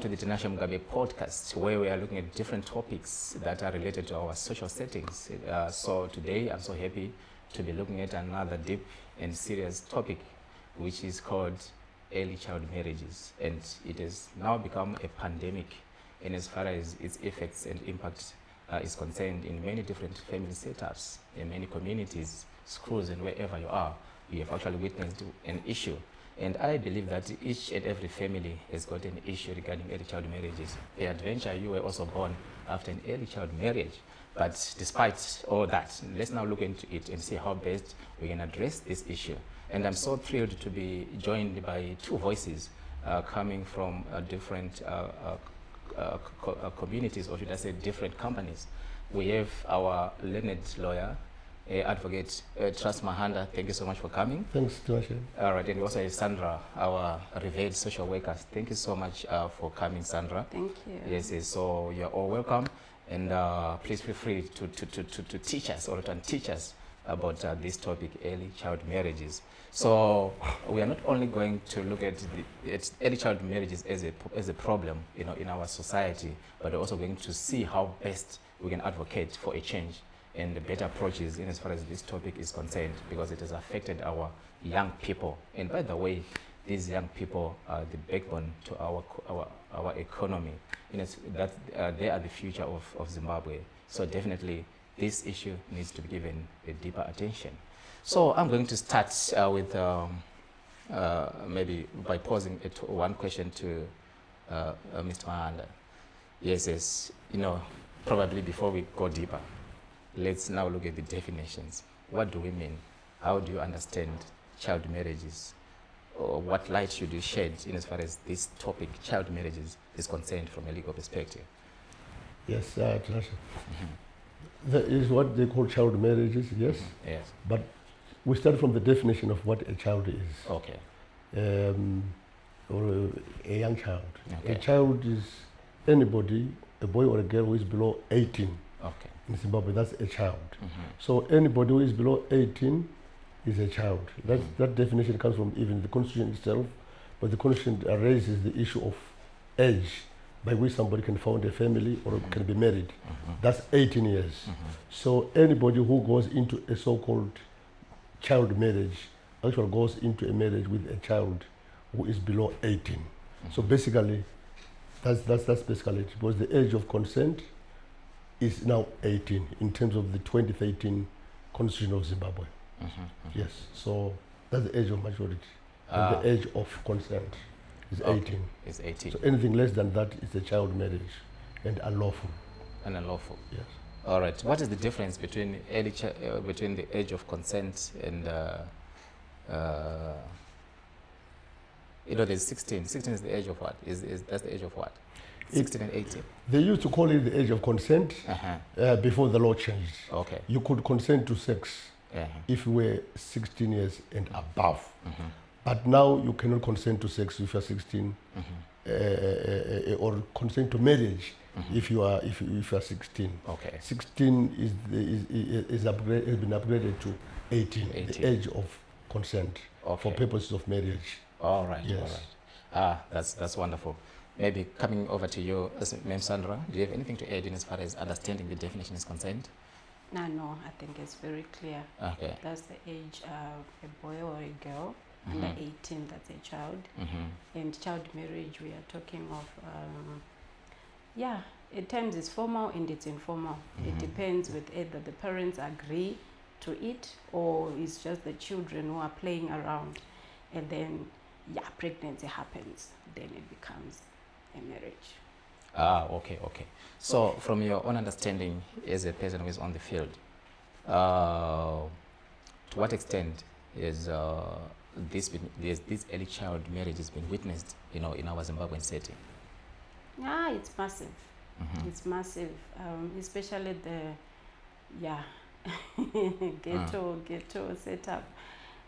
to the Tinashe Mugabe podcast, where we are looking at different topics that are related to our social settings. So today, I'm so happy to be looking at another deep and serious topic, which is called early child marriages. And it has now become a pandemic in as far as its effects and impact is concerned in many different family setups, in many communities, schools, and wherever you are. You have actually witnessed an issue. And I believe that each and every family has got an issue regarding early child marriages. Adventure, you were also born after an early child marriage. But despite all that, let's now look into it and see how best we can address this issue. And I'm so thrilled to be joined by two voices coming from different communities, or should I say different companies. We have our learned lawyer, advocate Trust Mahanda. Thank you so much for coming. Thanks, Tinashe. All right, and we also have Sandra, our revered social worker. Thank you so much for coming, Sandra. Thank you. Yes, so you're all welcome, and please feel free to teach us or to teach us about this topic, early child marriages. So we are not only going to look at early child marriages as a problem, in our society, but we're also going to see how best we can advocate for a change and the better approaches in as far as this topic is concerned, because it has affected our young people. And by the way, these young people are the backbone to our economy. That they are the future of Zimbabwe. So definitely this issue needs to be given a deeper attention. So I'm going to start with maybe by posing one question to Mr. Mahanda. Yes, probably before we go deeper, let's now look at the definitions. What do we mean? How do you understand child marriages? Or what light should you shed in as far as this topic, child marriages, is concerned from a legal perspective? Yes, Tinashe. That is what they call child marriages, yes. Yes. But we start from the definition of what a child is. Okay. Or a young child. Okay. A child is anybody, a boy or a girl who is below 18. Okay. In Zimbabwe, that's a child. So anybody who is below 18 is a child. That definition comes from even the Constitution itself, but the Constitution raises the issue of age by which somebody can found a family or can be married. That's 18 years. So anybody who goes into a so-called child marriage actually goes into a marriage with a child who is below 18. So basically, that's basically it, because the age of consent is now 18 in terms of the 2013 Constitution of Zimbabwe. Yes, so that's the age of majority. And the age of consent is 18. It's 18. So anything less than that is a child marriage and unlawful. And unlawful. Yes. All right. What is the difference between between the age of consent and there's 16. 16 is the age of what? Is that's the age of what? 16 and 18. They used to call it the age of consent before the law changed. Okay. You could consent to sex if you were 16 years and above. But now you cannot consent to sex if you are 16, or consent to marriage if you are 16. Okay. 16 has been upgraded to 18, the age of consent for purposes of marriage. All right. Yes. All right. That's wonderful. Maybe coming over to you, Ma'am Sandra, do you have anything to add in as far as understanding the definition is concerned? No, I think it's very clear. Okay. That's the age of a boy or a girl. Under 18, that's a child. And child marriage, we are talking of, at times it's formal and it's informal. It depends with either the parents agree to it or it's just the children who are playing around. And then, pregnancy happens. Then it becomes a marriage. Okay. So from your own understanding as a person who is on the field, to what extent is this early child marriage has been witnessed, in our Zimbabwean setting? It's massive. It's massive, especially the ghetto setup.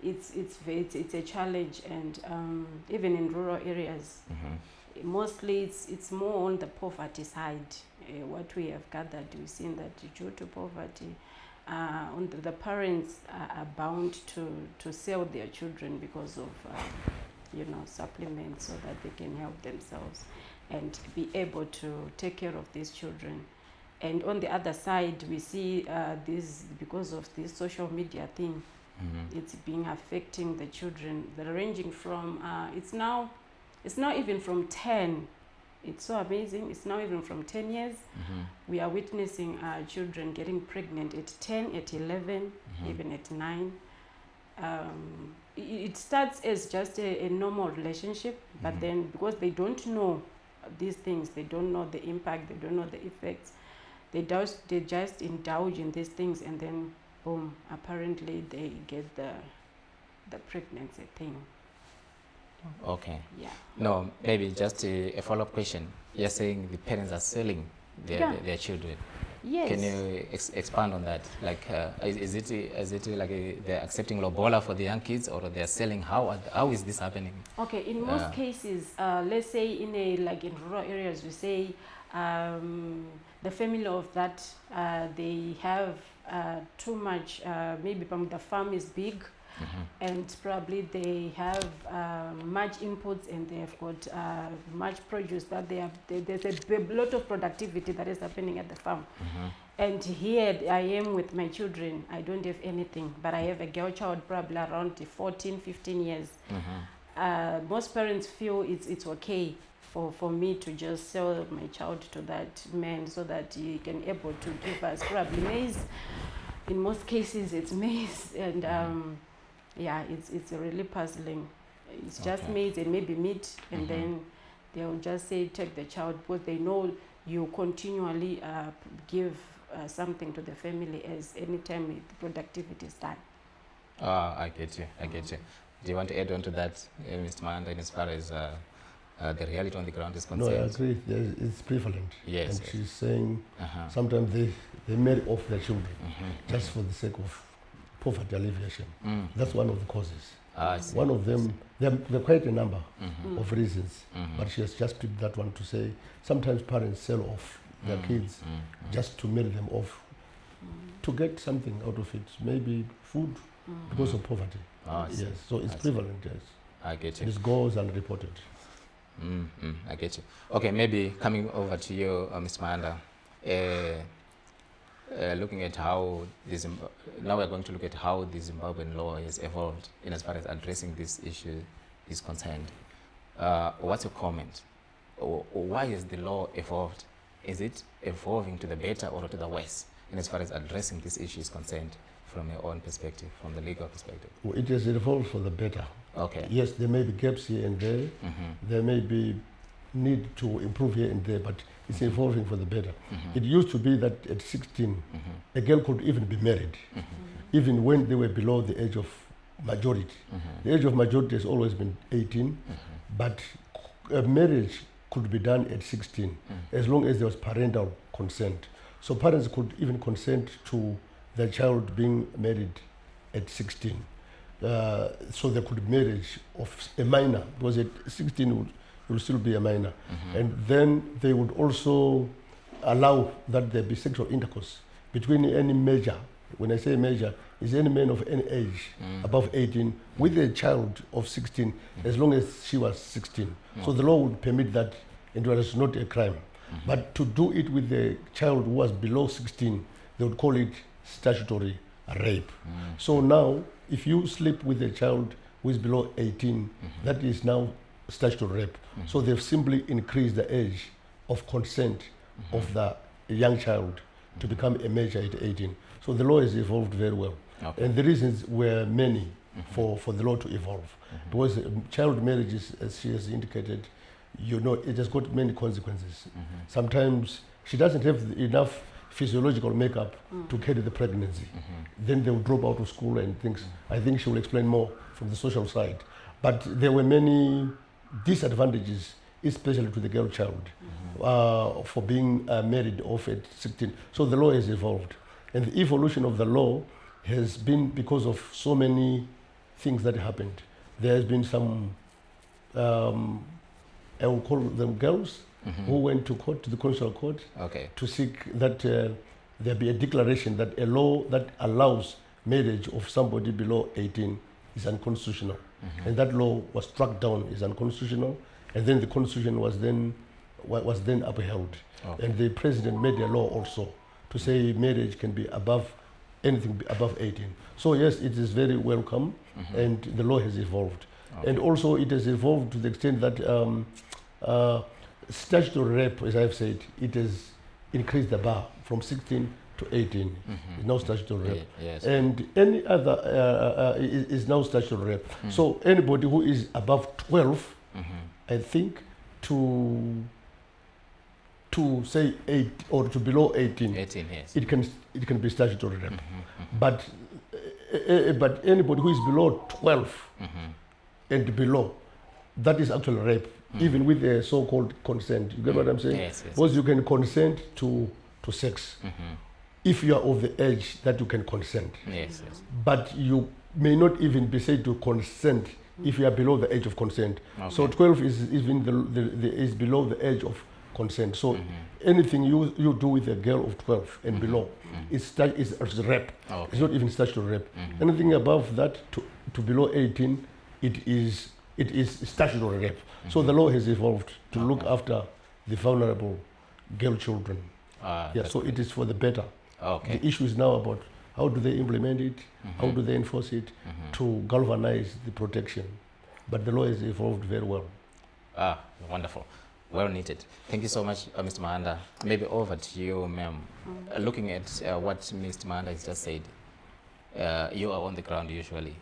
It's a challenge, and even in rural areas, mostly it's more on the poverty side. What we have gathered, we've seen that due to poverty, the parents are bound to sell their children because of supplements so that they can help themselves. and be able to take care of these children. And on the other side, we see this, because of this social media thing, it's being affecting the children. They're ranging from, it's now even from 10. It's so amazing. It's now even from 10 years. We are witnessing children getting pregnant at 10, at 11, even at 9. It starts as just a normal relationship, but then because they don't know these things, they don't know the impact, they don't know the effects, they just indulge in these things, and then boom, apparently they get the pregnancy thing. Okay. Yeah. No, maybe just a follow-up question. You're saying the parents are selling their children. Yes. Can you expand on that? Like, is it like they're accepting lobola for the young kids, or they're selling? How is this happening? Okay, in most cases, let's say in rural areas, we say the family of that they have too much. Maybe the farm is big, and probably they have much inputs, and they've got much produce that there's a lot of productivity that is happening at the farm. And here I am with my children. I don't have anything, but I have a girl child probably around 14, 15 years. Most parents feel it's okay for me to just sell my child to that man so that he can able to give us probably maize. In most cases, it's maize, and yeah, it's really puzzling. It's just maize and maybe meat, and then they'll just say take the child, because they know you continually give something to the family as anytime the productivity is done. I get you. Do you want to add on to that, Mr. Manda, as far as the reality on the ground is concerned? No, I agree. It's prevalent. Yes. And she's saying sometimes they marry off their children just for the sake of poverty alleviation. That's one of the causes. One of them, there are quite a number of reasons, but she has just picked that one to say sometimes parents sell off their kids just to marry them off, to get something out of it, maybe food, because of poverty. Yes, so it's prevalent, yes. I get you. This goes unreported. I get you. Okay, maybe coming over to you, Mr. Manda, looking at how now we're going to look at how the Zimbabwean law has evolved in as far as addressing this issue is concerned. What's your comment? Or why has the law evolved? Is it evolving to the better or to the worse in as far as addressing this issue is concerned from your own perspective, from the legal perspective? Well, it has evolved for the better. Okay. Yes, there may be gaps here and there. There may be need to improve here and there, but it's evolving for the better. It used to be that at 16, a girl could even be married, even when they were below the age of majority. The age of majority has always been 18, but a marriage could be done at 16, as long as there was parental consent. So parents could even consent to their child being married at 16. So there could be marriage of a minor, because at 16 it would still be a minor. And then they would also allow that there be sexual intercourse between any major. When I say major, is any man of any age above 18 with a child of 16, as long as she was 16. So the law would permit that, and it was not a crime. But to do it with a child who was below 16, they would call it statutory rape. So now, if you sleep with a child who is below 18, that is now statutory rape. So they've simply increased the age of consent of the young child to become a major at 18. So the law has evolved very well. Okay. And the reasons were many for the law to evolve. Because child marriages, as she has indicated, you know, it has got many consequences. Sometimes she doesn't have enough physiological makeup to carry the pregnancy. Then they will drop out of school and things. I think she will explain more from the social side. But there were many disadvantages, especially to the girl child, for being married off at 16. So the law has evolved. And the evolution of the law has been because of so many things that happened. There has been some, I will call them girls, who went to court, to the constitutional court, to seek that there be a declaration that a law that allows marriage of somebody below 18 is unconstitutional. And that law was struck down as unconstitutional. And then the constitution was then was then upheld. Okay. And the president made a law also to say marriage can be above anything above 18. So yes, it is very welcome, and the law has evolved. Okay. And also it has evolved to the extent that statutory rape, as I've said, it has increased the bar from 16 to 18. It's now statutory rape. Yes. And any other is now statutory rape. So anybody who is above 12, I think, to say 8 or to below 18, 18, yes. it can be statutory rape. But anybody who is below 12 and below, that is actually rape, even with the so-called consent. You get what I'm saying? Yes, yes. Because you can consent to sex if you are of the age that you can consent. Yes, yes. But you may not even be said to consent if you are below the age of consent. Okay. So 12 is even is below the age of consent. So anything you do with a girl of 12 and below is rape. Okay. It's not even statutory rape. Anything above that to below 18, it is statutory rape. So the law has evolved to look after the vulnerable girl children. So it is for the better. Okay. The issue is now about how do they implement it, how do they enforce it to galvanize the protection. But the law has evolved very well. Wonderful. Well needed. Thank you so much, Mr. Mahanda. Maybe over to you, ma'am. Looking at what Mr. Mahanda has just said, you are on the ground usually.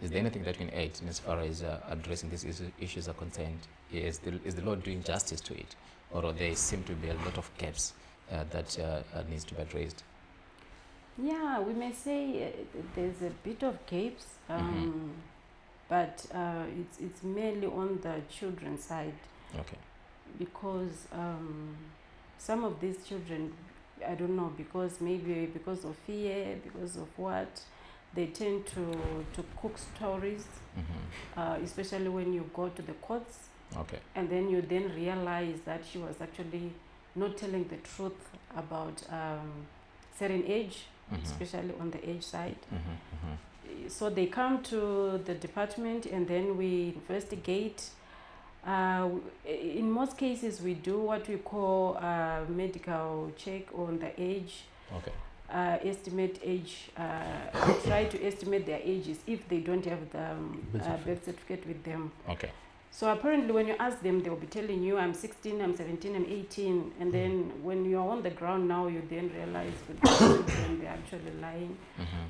Is there anything that you can add as far as addressing these issues are concerned? Is the law doing justice to it? Or there seem to be a lot of gaps that needs to be addressed? Yeah, we may say there's a bit of gaps, but it's mainly on the children's side. Okay. Because some of these children, I don't know, because of fear, because of what, they tend to cook stories, especially when you go to the courts. Okay. And then you then realize that she was actually not telling the truth about certain age, especially on the age side. So they come to the department and then we investigate. In most cases, we do what we call a medical check on the age. Okay. Estimate age, try to estimate their ages if they don't have the birth certificate with them. Okay. So apparently when you ask them, they will be telling you, I'm 16, I'm 17, I'm 18. And then when you're on the ground now, you then realize with the children, they're actually lying,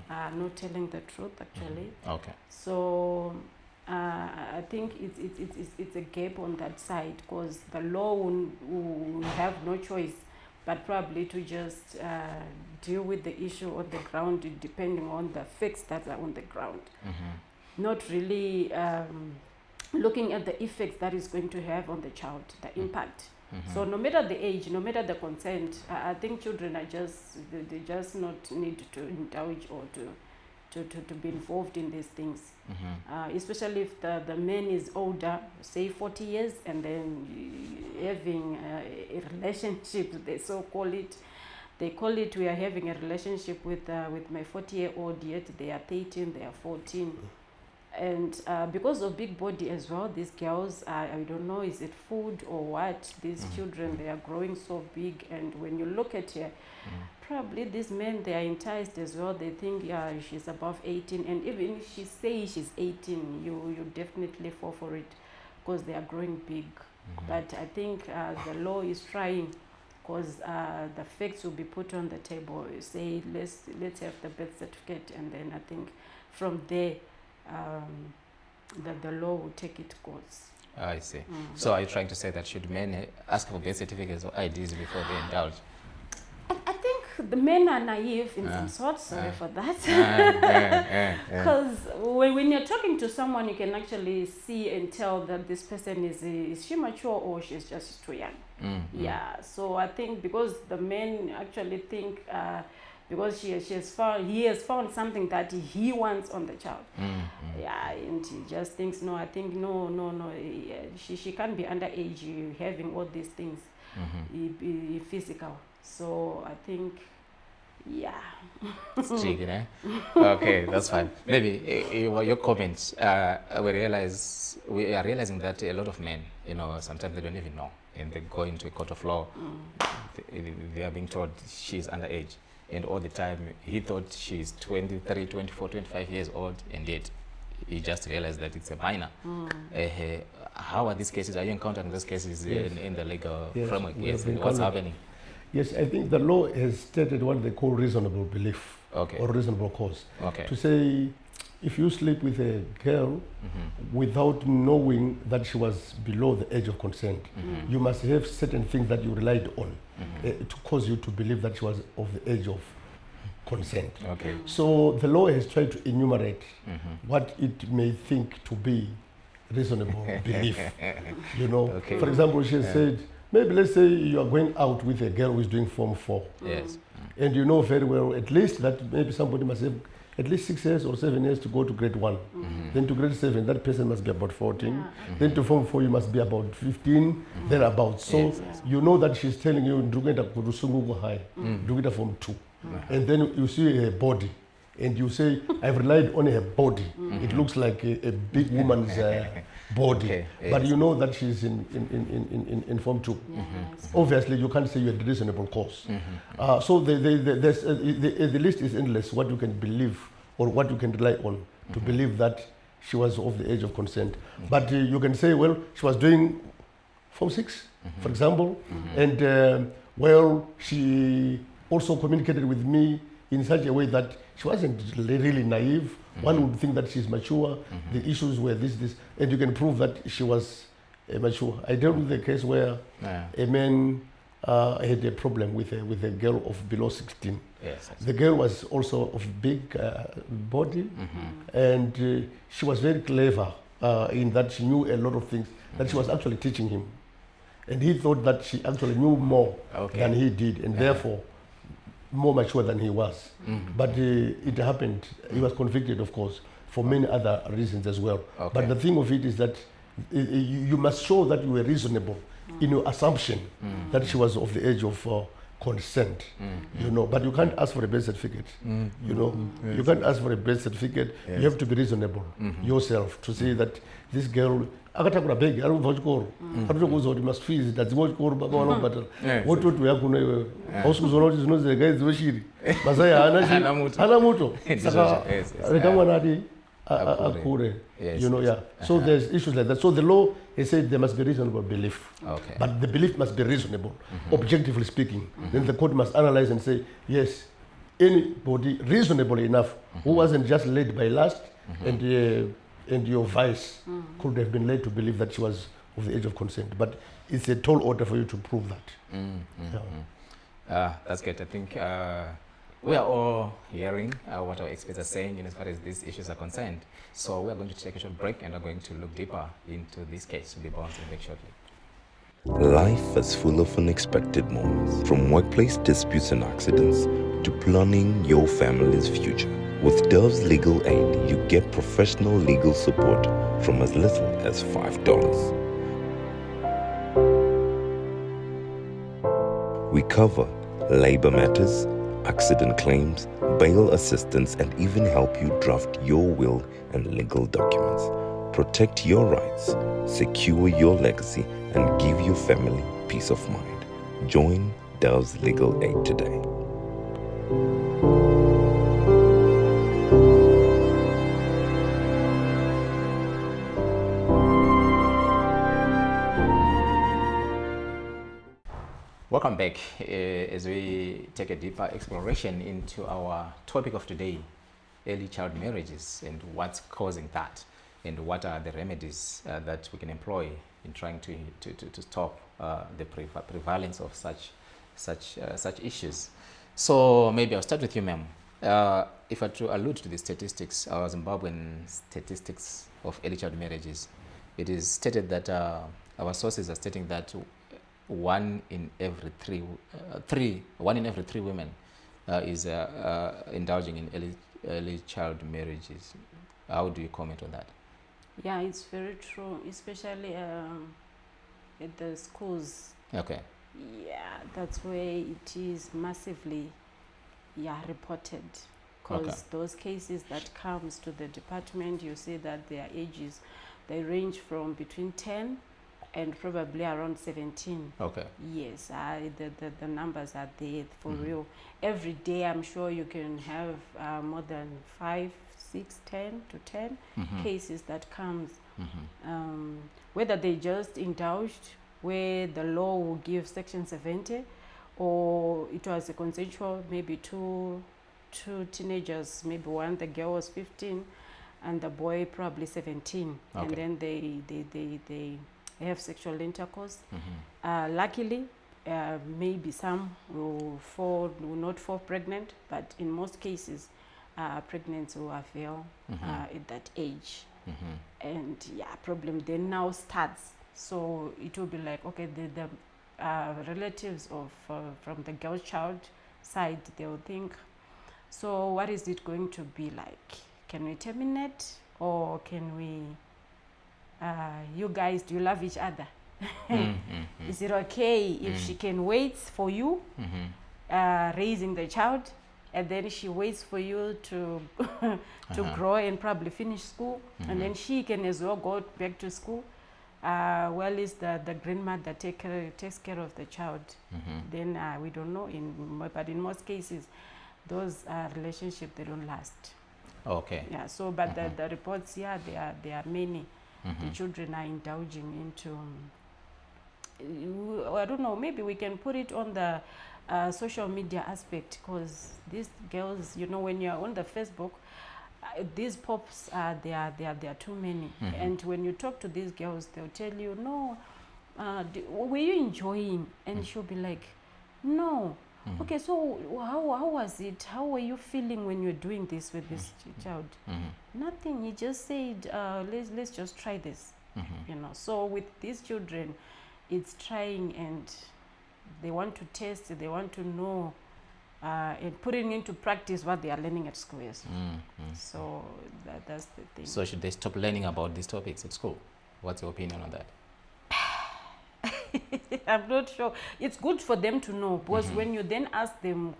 not telling the truth actually. Okay. So I think it's a gap on that side, because the law will have no choice but probably to just deal with the issue on the ground depending on the facts that are on the ground. Not really looking at the effects that is going to have on the child, the impact. So no matter the age, no matter the consent, I think children are they just not need to indulge or to be involved in these things. Especially if the man is older, say 40 years, and then having a relationship, they so call it. They call it, we are having a relationship with my 40-year-old, yet they are 13, they are 14. And because of big body as well, these girls, I don't know, is it food or what? These children, they are growing so big. And when you look at her, probably these men, they are enticed as well. They think, yeah, she's above 18. And even if she says she's 18, you definitely fall for it because they are growing big. But I think the law is trying, because the facts will be put on the table. You say, let's have the birth certificate. And then I think from there, that the law will take its course. I see. So are you trying to say that should men ask for birth certificates or IDs before they indulge? I think the men are naive in some sort, sorry for that. Because when you're talking to someone, you can actually see and tell that this person is she mature or she's just too young. Yeah, so I think because the men actually think because he has found something that he wants on the child. Yeah, and he just thinks, no, I think no, she can't be underage having all these things, physical. So I think Yeah. It's tricky, eh? Okay, that's fine. Maybe your comments. We are realizing that a lot of men, sometimes they don't even know, and they go into a court of law. They are being told she's underage, and all the time he thought she's 23, 24, 25 years old, and yet he just realized that it's a minor. How are these cases? Are you encountering these cases in the legal framework? Yes. What's happening? Yes, I think the law has stated what they call reasonable belief or reasonable cause. Okay. To say, if you sleep with a girl without knowing that she was below the age of consent, you must have certain things that you relied on to cause you to believe that she was of the age of consent. Okay. So the law has tried to enumerate what it may think to be reasonable belief. Okay. For example, she has said, maybe let's say you are going out with a girl who is doing Form 4. Yes. And you know very well, at least that maybe somebody must have at least 6 years or 7 years to go to grade 1. Then to grade 7, that person must be about 14. Then to Form 4, you must be about 15, thereabouts. So you know that she's telling you, Ndugenda kurusungu high, Ndugenda Form 2. And then you see her body. And you say, I've relied on her body. It looks like a big woman's body. Okay. But you know that she's in Form 2. Obviously, you can't say you had reasonable cause. So the list is endless, what you can believe or what you can rely on to believe that she was of the age of consent. But you can say, well, she was doing Form 6, for example, and she also communicated with me in such a way that she wasn't really naive. One would think that she's mature. The issues were this, and you can prove that she was mature. I dealt with a case where a man had a problem with a girl of below 16. Yes. The girl was also of big body, and she was very clever in that she knew a lot of things that she was actually teaching him. And he thought that she actually knew more than he did, and therefore more mature than he was. But it happened. He was convicted, of course, for many other reasons as well. But the thing of it is that you must show that you were reasonable in your assumption that she was of the age of consent. But you can't ask for a birth certificate. You can't ask for a birth certificate. You have to be reasonable yourself to say that this girl akatakura begi ari kubva kuchikoro arikutokuudza kuti masfizi tadzimwa kuchikoro baba vanobhadhara wototi uyakuna iwewe hausikuzona kuti zvinonzi regai dzive shiri masai hana muto saka rega mwana ati akure. So there's issues like that. So the law has said there must be reasonable belief, but the belief must be reasonable, objectively speaking. Then the court must analyze and say, yes, anybody reasonable enough who wasn't just led by lust and your vice could have been led to believe that she was of the age of consent. But it's a tall order for you to prove that. That's good. I think we are all hearing what our experts are saying as far as these issues are concerned. So we are going to take a short break and are going to look deeper into this case. We'll be bouncing back shortly. Life is full of unexpected moments, from workplace disputes and accidents to planning your family's future. With Dove's Legal Aid, you get professional legal support from as little as $5. We cover labor matters, accident claims, bail assistance, and even help you draft your will and legal documents. Protect your rights, secure your legacy, and give your family peace of mind. Join Dove's Legal Aid today. Welcome back as we take a deeper exploration into our topic of today, early child marriages and what's causing that, and what are the remedies that we can employ in trying to stop the prevalence of such issues. So maybe I'll start with you, ma'am. If I were to allude to the statistics, our Zimbabwean statistics of early child marriages, it is stated that our sources are stating that one in every three women is indulging in early child marriages. How do you comment on that? Yeah, it's very true, especially at the schools. Okay. Yeah, that's where it is massively reported. Because Okay. those cases that comes to the department, you see that their ages, they range from between 10 and probably around 17. Okay. Yes, the numbers are there for Mhm. real. Every day, I'm sure you can have more than 5, 6, 10 to 10 Mhm. cases that comes. Mhm. Whether they just indulged, where the law will give Section 70, or it was a consensual, maybe two teenagers, maybe the girl was 15 and the boy probably 17, Okay. and then they have sexual intercourse. Mhm. Luckily, maybe some will not fall pregnant, but in most cases, pregnancy will avail at that age. Mhm. And problem then now starts. So it will be like, okay, the relatives of from the girl child side, they will think, so what is it going to be like? Can we terminate, or can we you guys, do you love each other? Mhm. Is it okay if she can wait for you Mhm. raising the child, and then she waits for you to to grow and probably finish school, and then she can as well go back to school? Well, is the grandmother takes care of the child? Then we don't know. But in most cases, those relationships, they don't last. Okay. Yeah. So, but the reports, there are many. The Mhm. children are indulging into. I don't know. Maybe we can put it on the social media aspect, because these girls, when you're on the Facebook, these pops, there are too many. And when you talk to these girls, they'll tell you, no, were you enjoying? And she'll be like, no. Okay, so how was it? How were you feeling when you're doing this with this child? Nothing. He just said, let's just try this. So with these children, it's trying, and they want to test, they want to know, and putting into practice what they are learning at school. Yes. So that's the thing. So should they stop learning about these topics at school? What's your opinion on that? I'm not sure. It's good for them to know, because when you then ask them,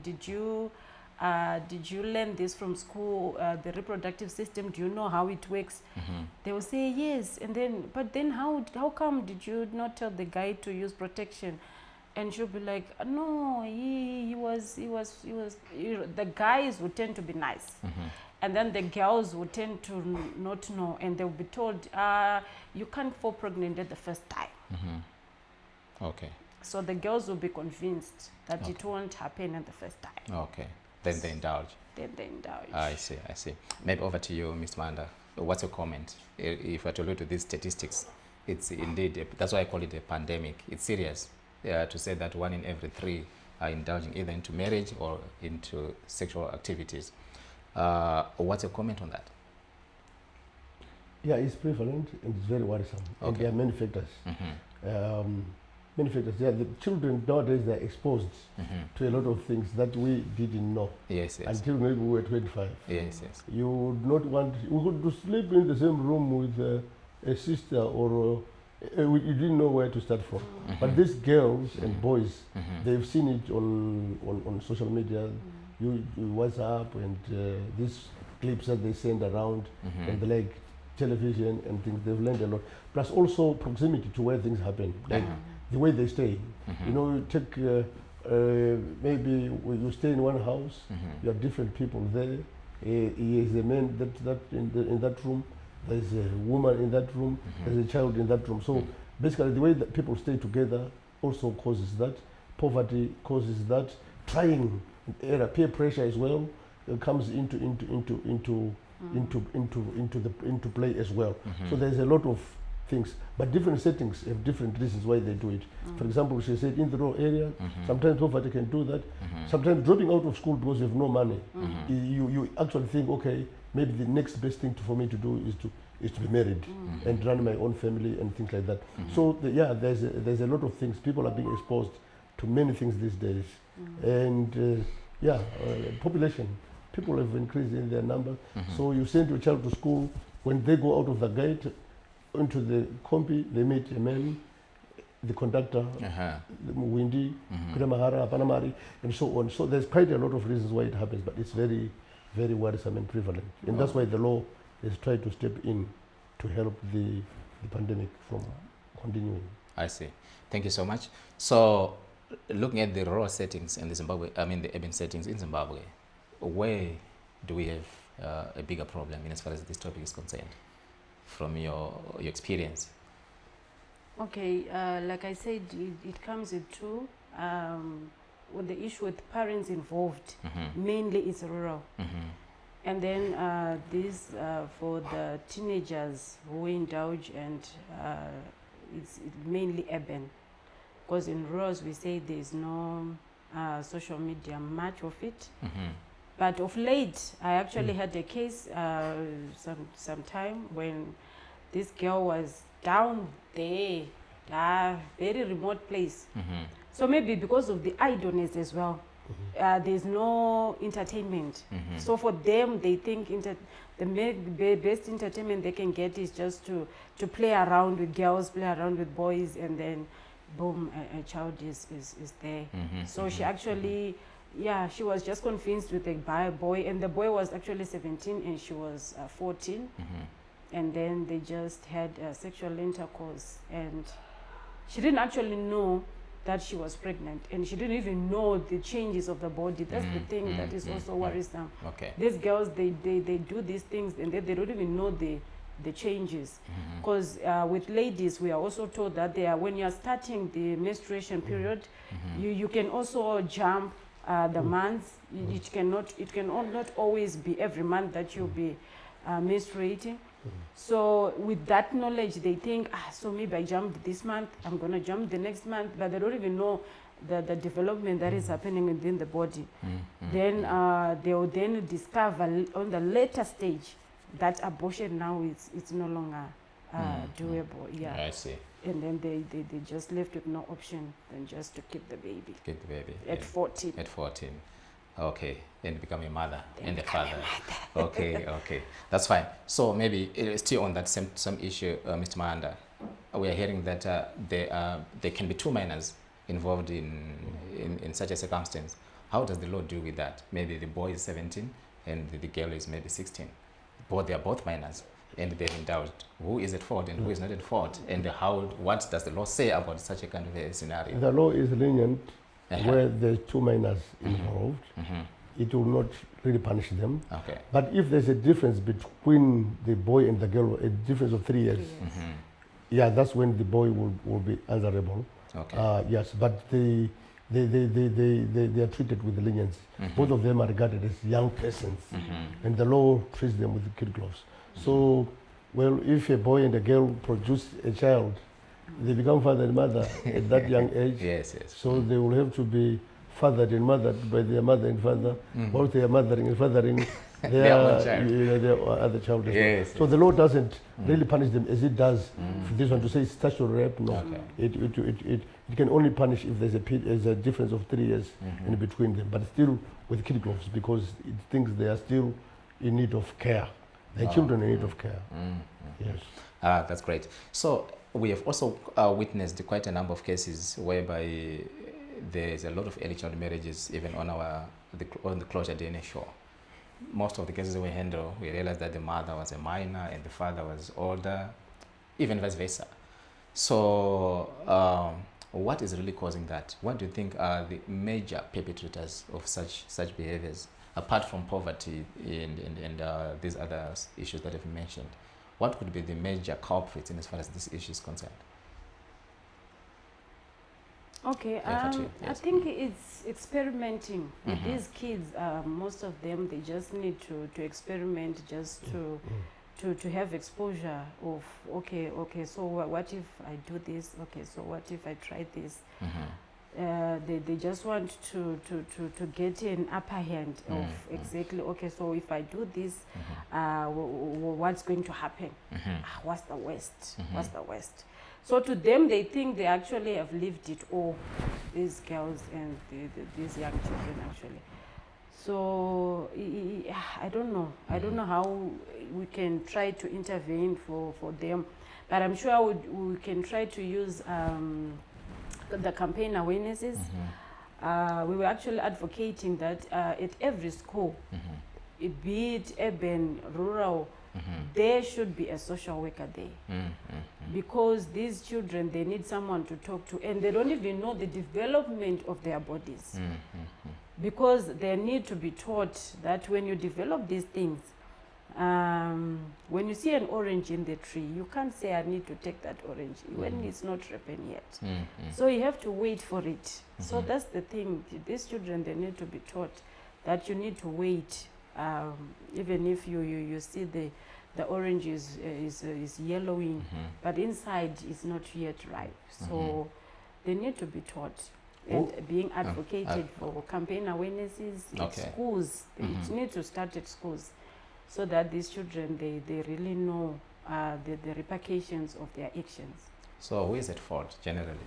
did you learn this from school, the reproductive system, do you know how it works? They will say yes, and then, but then how come did you not tell the guy to use protection? And she'll be like, no, he was the guys would tend to be nice, and then the girls would tend to not know, and they'll be told, you can't fall pregnant at the first time. Okay. So the girls will be convinced that it won't happen at the first time. Okay. Then they indulge. Then they indulge. I see. Maybe over to you, Ms. Manda. What's your comment? If I to look to these statistics, it's indeed, that's why I call it a pandemic. It's serious to say that 1 in every 3 are indulging either into marriage or into sexual activities. What's your comment on that? Yeah, it's prevalent and it's very worrisome. And Okay. there are many factors. Many factors. Yeah, the children nowadays, they're exposed to a lot of things that we didn't know Yes. until maybe we were 25. Yes. You would not want, we could sleep in the same room with a sister, or you didn't know where to start from. But these girls and boys, they've seen it on social media, you WhatsApp, and these clips that they send around, and the like, television and things. They've learned a lot. Plus also proximity to where things happen, like the way they stay. You know, you take maybe you stay in one house, you have different people there. He is a man that in that room. There's a woman in that room. There's a child in that room. So basically, the way that people stay together also causes that. Poverty causes that. Trying peer pressure as well comes into play as well. So there's a lot of things, but different settings have different reasons why they do it. For example, she said in the rural area, sometimes poverty can do that. Sometimes dropping out of school because you have no money. You actually think, okay, maybe the next best thing for me to do is to be married and run my own family and things like that. So there's a lot of things. People are being exposed to many things these days, and population. People have increased in their number. So you send your child to school. When they go out of the gate into the compi, they meet a man. the conductor, Uh-huh. the Mwindi, Kuramahara, Panamari, and so on. So there's quite a lot of reasons why it happens, but it's very, very worrisome and prevalent. And that's why the law has tried to step in to help the pandemic from continuing. I see. Thank you so much. So, looking at the rural settings in the Zimbabwe, I mean the urban settings in Zimbabwe, where do we have a bigger problem in as far as this topic is concerned, from your experience? Okay, like I said, it comes with two. With the issue with parents involved, mainly it's rural. And then this for the teenagers who indulge, and it's mainly urban. Because in rurals we say there's no social media, much of it. But of late, I actually had a case some time when this girl was down there, very remote place. So maybe because of the idleness as well, there's no entertainment. So for them, they think the best entertainment they can get is just to play around with girls, play around with boys, and then boom, a child is there. So she actually, she was just convinced with a boy, and the boy was actually 17 and she was 14. And then they just had sexual intercourse, and she didn't actually know that she was pregnant, and she didn't even know the changes of the body. That's the thing that is also worrisome. Okay. These girls, they do these things, and they don't even know the changes. Because with ladies, we are also told that when you are starting the menstruation period, you can also jump the months. It cannot always be every month that you'll be menstruating. So with that knowledge, they think, so maybe I jumped this month, I'm going to jump the next month, but they don't even know the development that is happening within the body. Then they will then discover on the later stage that abortion now it's no longer doable. I see. And then they just left with no option than just to keep the baby. Keep the baby. At 14. At 14. Okay, and become a mother and a father. Okay, that's fine. So maybe still on that same issue, Mr. Mahanda, we are hearing that there can be two minors involved in such a circumstance. How does the law deal with that? Maybe the boy is 17 and the girl is maybe 16. They are both minors and they've indulged. Who is at fault and who is not at fault? And what does the law say about such a kind of a scenario? The law is lenient where there's two minors involved. It will not really punish them. Okay. But if there's a difference between the boy and the girl, a difference of 3 years, that's when the boy will be answerable. Okay. Yes, but they are treated with leniency. Both of them are regarded as young persons, and the law treats them with kid gloves. So, well, if a boy and a girl produce a child, they become father and mother at that young age. Yes. So they will have to be fathered and mothered by their mother and father. While they are mothering and fathering their other child as well. So the law doesn't really punish them as it does for this one to say it's statutory rape. No, it can only punish if there's a difference of 3 years in between them, but still with kid gloves, because it thinks they are still in need of care. Their children in need of care. Yes. That's great. So we have also witnessed quite a number of cases whereby there's a lot of early child marriages, even on the closure DNA show. Most of the cases we handle, we realize that the mother was a minor and the father was older, even vice versa. So what is really causing that? What do you think are the major perpetrators of such behaviors, apart from poverty and these other issues that I've mentioned? What could be the major culprits in as far as this issue is concerned? Okay, I think it's experimenting with these kids. Most of them, they just need to experiment, just to have exposure of, okay, so what if I do this? Okay, so what if I try this? They just want to get an upper hand of exactly, okay, so if I do this, what's going to happen? What's the worst? What's the worst? So to them, they think they actually have lived it all, these girls and these young children actually. So I don't know. I don't know how we can try to intervene for them, but I'm sure we can try to use the campaign awarenesses. We were actually advocating that at every school, be it urban, rural, there should be a social worker there. Because these children, they need someone to talk to, and they don't even know the development of their bodies. Because they need to be taught that when you develop these things, when you see an orange in the tree, you can't say, I need to take that orange when it's not ripened yet. So you have to wait for it. So that's the thing. These children, they need to be taught that you need to wait. Even if you see the orange is yellowing, but inside is not yet ripe. So they need to be taught. And being advocated for campaign awarenesses in schools. It needs to start at schools, so that these children, they really know the repercussions of their actions. So who is at fault generally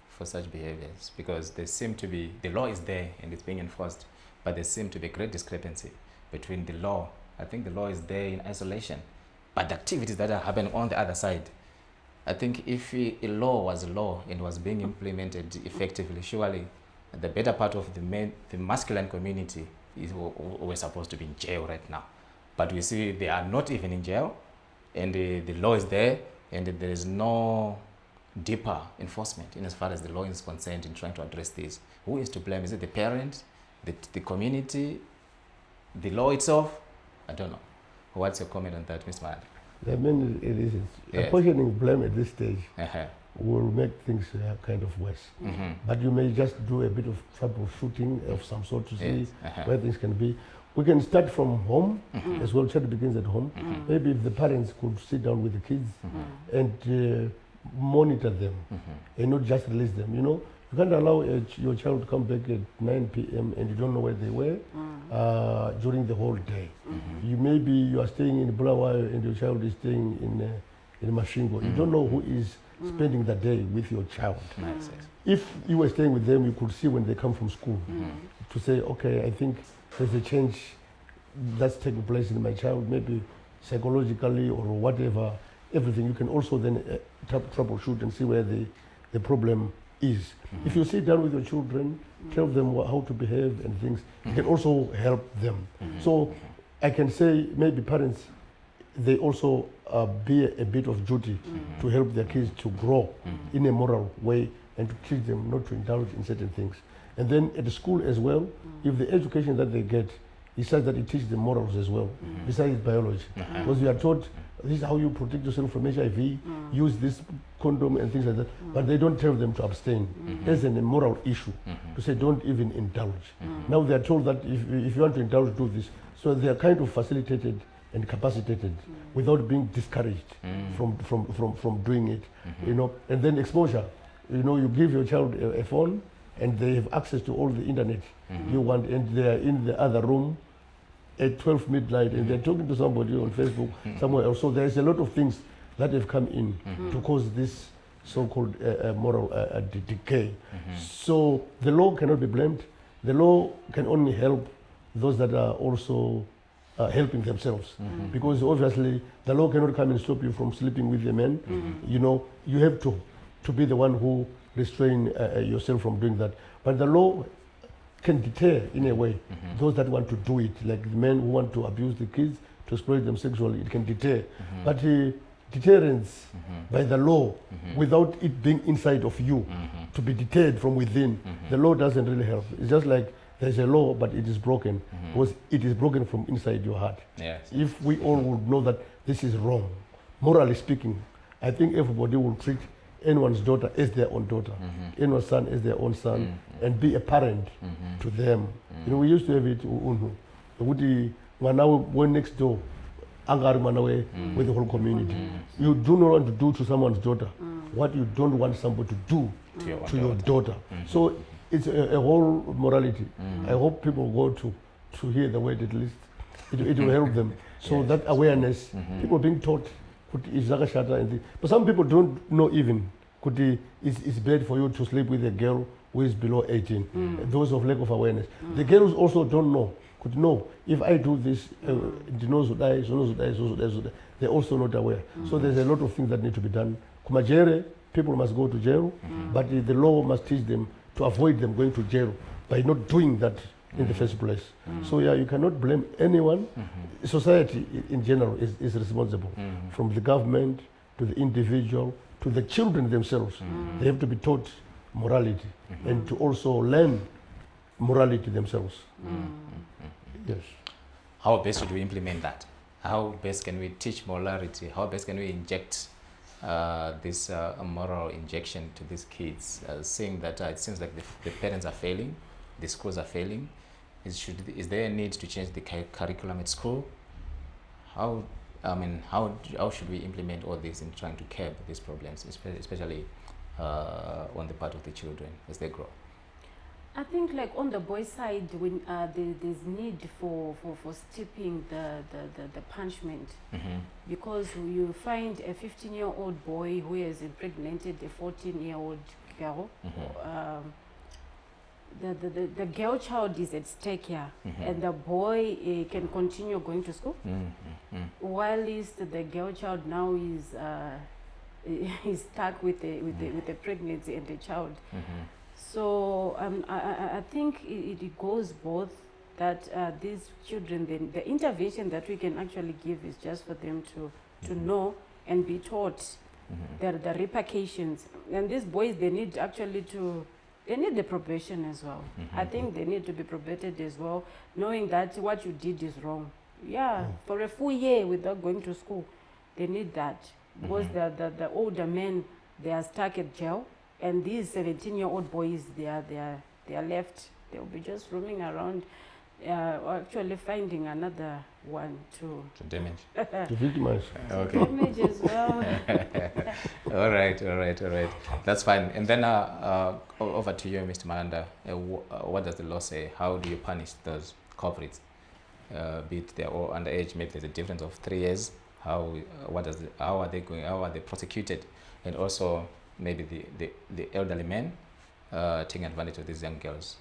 for such behaviors? Because there seem to be, the law is there and it's being enforced, but there seem to be great discrepancy between the law. I think the law is there in isolation, but the activities that are happening on the other side. I think if a law was a law and was being implemented effectively, surely the better part of the masculine community is we're supposed to be in jail right now. But we see they are not even in jail, and the law is there, and there is no deeper enforcement in as far as the law is concerned in trying to address this. Who is to blame? Is it the parent, the community, the law itself? I don't know. What's your comment on that, Ms. Maya? There are many reasons. Yes. Apportioning blame at this stage will make things kind of worse. But you may just do a bit of troubleshooting of some sort to see where things can be. We can start from home as well. Child begins at home. Maybe if the parents could sit down with the kids and monitor them and not just release them. You know, you can't allow your child to come back at 9 p.m. and you don't know where they were during the whole day. Maybe you are staying in Bulawayo and your child is staying in Mashingo. You don't know who is spending the day with your child. If you were staying with them, you could see when they come from school to say, okay, I think there's a change that's taking place in my child, maybe psychologically or whatever, everything. You can also then troubleshoot and see where the problem is. If you sit down with your children, tell them how to behave and things, you can also help them. So I can say maybe parents, they also bear a bit of duty to help their kids to grow in a moral way and to teach them not to indulge in certain things. And then at the school as well, if the education that they get is such that it teaches them morals as well, besides biology. Because you are taught this is how you protect yourself from HIV, use this condom and things like that, but they don't tell them to abstain. There's a moral issue to say don't even indulge. Now they are told that if you want to indulge, do this. So they are kind of facilitated and capacitated without being discouraged from doing it. You know, and then exposure. You know, you give your child a phone and they have access to all the internet you want, and they are in the other room at 12 midnight and they're talking to somebody on Facebook somewhere else. So there's a lot of things that have come in to cause this so-called moral decay. So the law cannot be blamed. The law can only help those that are also helping themselves, because obviously the law cannot come and stop you from sleeping with the men. You know, you have to be the one who restrain yourself from doing that. But the law can deter in a way those that want to do it, like the men who want to abuse the kids, to exploit them sexually. It can deter. But deterrence by the law, without it being inside of you, to be deterred from within, the law doesn't really help. It's just like there's a law, but it is broken because it is broken from inside your heart. If we all would know that this is wrong, morally speaking, I think everybody will treat anyone's daughter as their own daughter, anyone's son as their own son, and be a parent to them. You know, we used to have it when next door, with the whole community. You do not want to do to someone's daughter what you don't want somebody to do to your daughter. So it's a whole morality. I hope people go to hear the word at least. It will help them. So that awareness, people being taught, but some people don't know even it's bad for you to sleep with a girl who is below 18. Those of lack of awareness. The girls also don't know. Could know if I do this, the nose will die, so nose will die, so will die. They're also not aware. So there's a lot of things that need to be done. Kumajere, people must go to jail, but the law must teach them to avoid them going to jail by not doing that in the first place. So yeah, you cannot blame anyone. Society in general is responsible, from the government to the individual to the children themselves. They have to be taught morality and to also learn morality themselves. Yes. How best should we implement that? How best can we teach morality? How best can we inject this moral injection to these kids, seeing that it seems like the parents are failing, the schools are failing? Is there a need to change the curriculum at school? How should we implement all this in trying to curb these problems, especially on the part of the children as they grow? I think like on the boy side, when there's need for stepping the punishment, because you find a 15-year-old boy who has impregnated a 14-year-old girl. The girl child is at stake here, and the boy can continue going to school, while the girl child now is stuck with the pregnancy and the child. So I think it goes both, that these children, the intervention that we can actually give is just for them to know and be taught the repercussions. And these boys, they need actually they need the probation as well. I think they need to be probated as well, knowing that what you did is wrong. Yeah, for a full year without going to school, they need that, because the older men, they are stuck at jail. And these 17-year-old boys, they are left. They'll be just roaming around, actually finding another one to damage. To victimize. Okay. Damage as well. All right. That's fine. And then over to you, Mr. Malanda. What does the law say? How do you punish those culprits? Be it they're all underage, maybe there's a difference of 3 years. How are they prosecuted? And also, maybe the elderly men taking advantage of these young girls,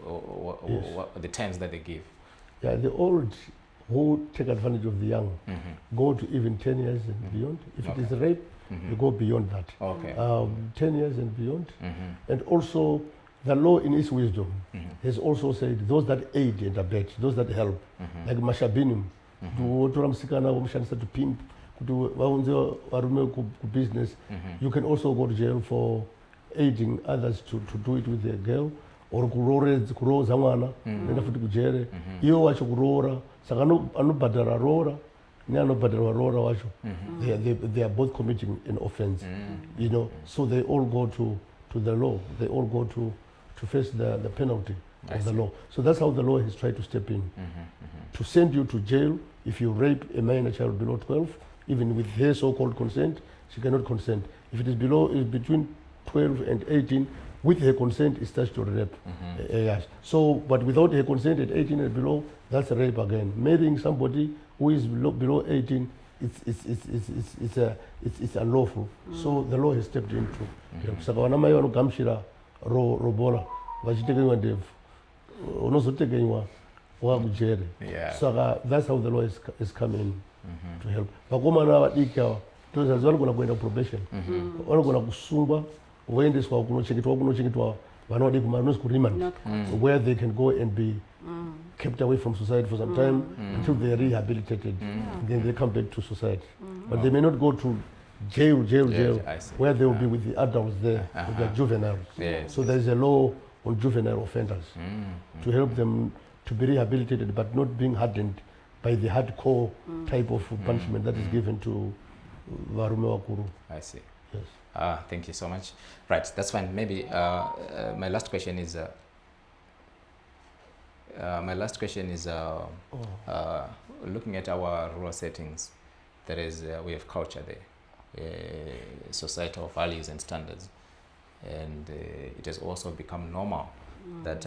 or the terms that they give. Yeah, the old who take advantage of the young go to even 10 years and beyond. If it is rape, you go beyond that. Okay. 10 years and beyond. And also, the law in its wisdom has also said those that aid and abet, those that help, like mashabinum, to pimp, to business, you can also go to jail for aiding others to do it with their girl, or kuroza mwana nenda futi kujere iyo wacho kurora saka anobhadhara rora neanobhadharwa rora wacho, they are both committing an offense, you know, so they all go to the law, they all go to face the penalty of the law. So that's how the law has tried to step in, to send you to jail if you rape a minor child below 12. Even with her so-called consent, she cannot consent. If it is between 12 and 18, with her consent, it's statutory rape. Yes. So, but without her consent at 18 and below, that's a rape again. Marrying somebody who is below 18, it's unlawful. So the law has stepped into. Saka vanamai vanogamuchira robola vachitekenywa ndebvu unozotekenywa wakujere. Saka that's how the law is come in to help. Vakomana vadiki ava ndozazi vanogona kuenda probation, vanogona kusungwa voendeswa kunochengetwa vana vadiki vanonzi kuremand, where they can go and be kept away from society for some time until they are rehabilitated, then they come back to society. But they may not go to jail, where they will be with the adults there, with the juveniles. So there is a law on juvenile offenders to help them to be rehabilitated, but not being hardened by the hardcore type of punishment that is given to varume wakuru. I see. Yes. Thank you so much. Right, that's fine. Maybe my last question is looking at our rural settings, there is we have culture there, societal values and standards, and it has also become normal that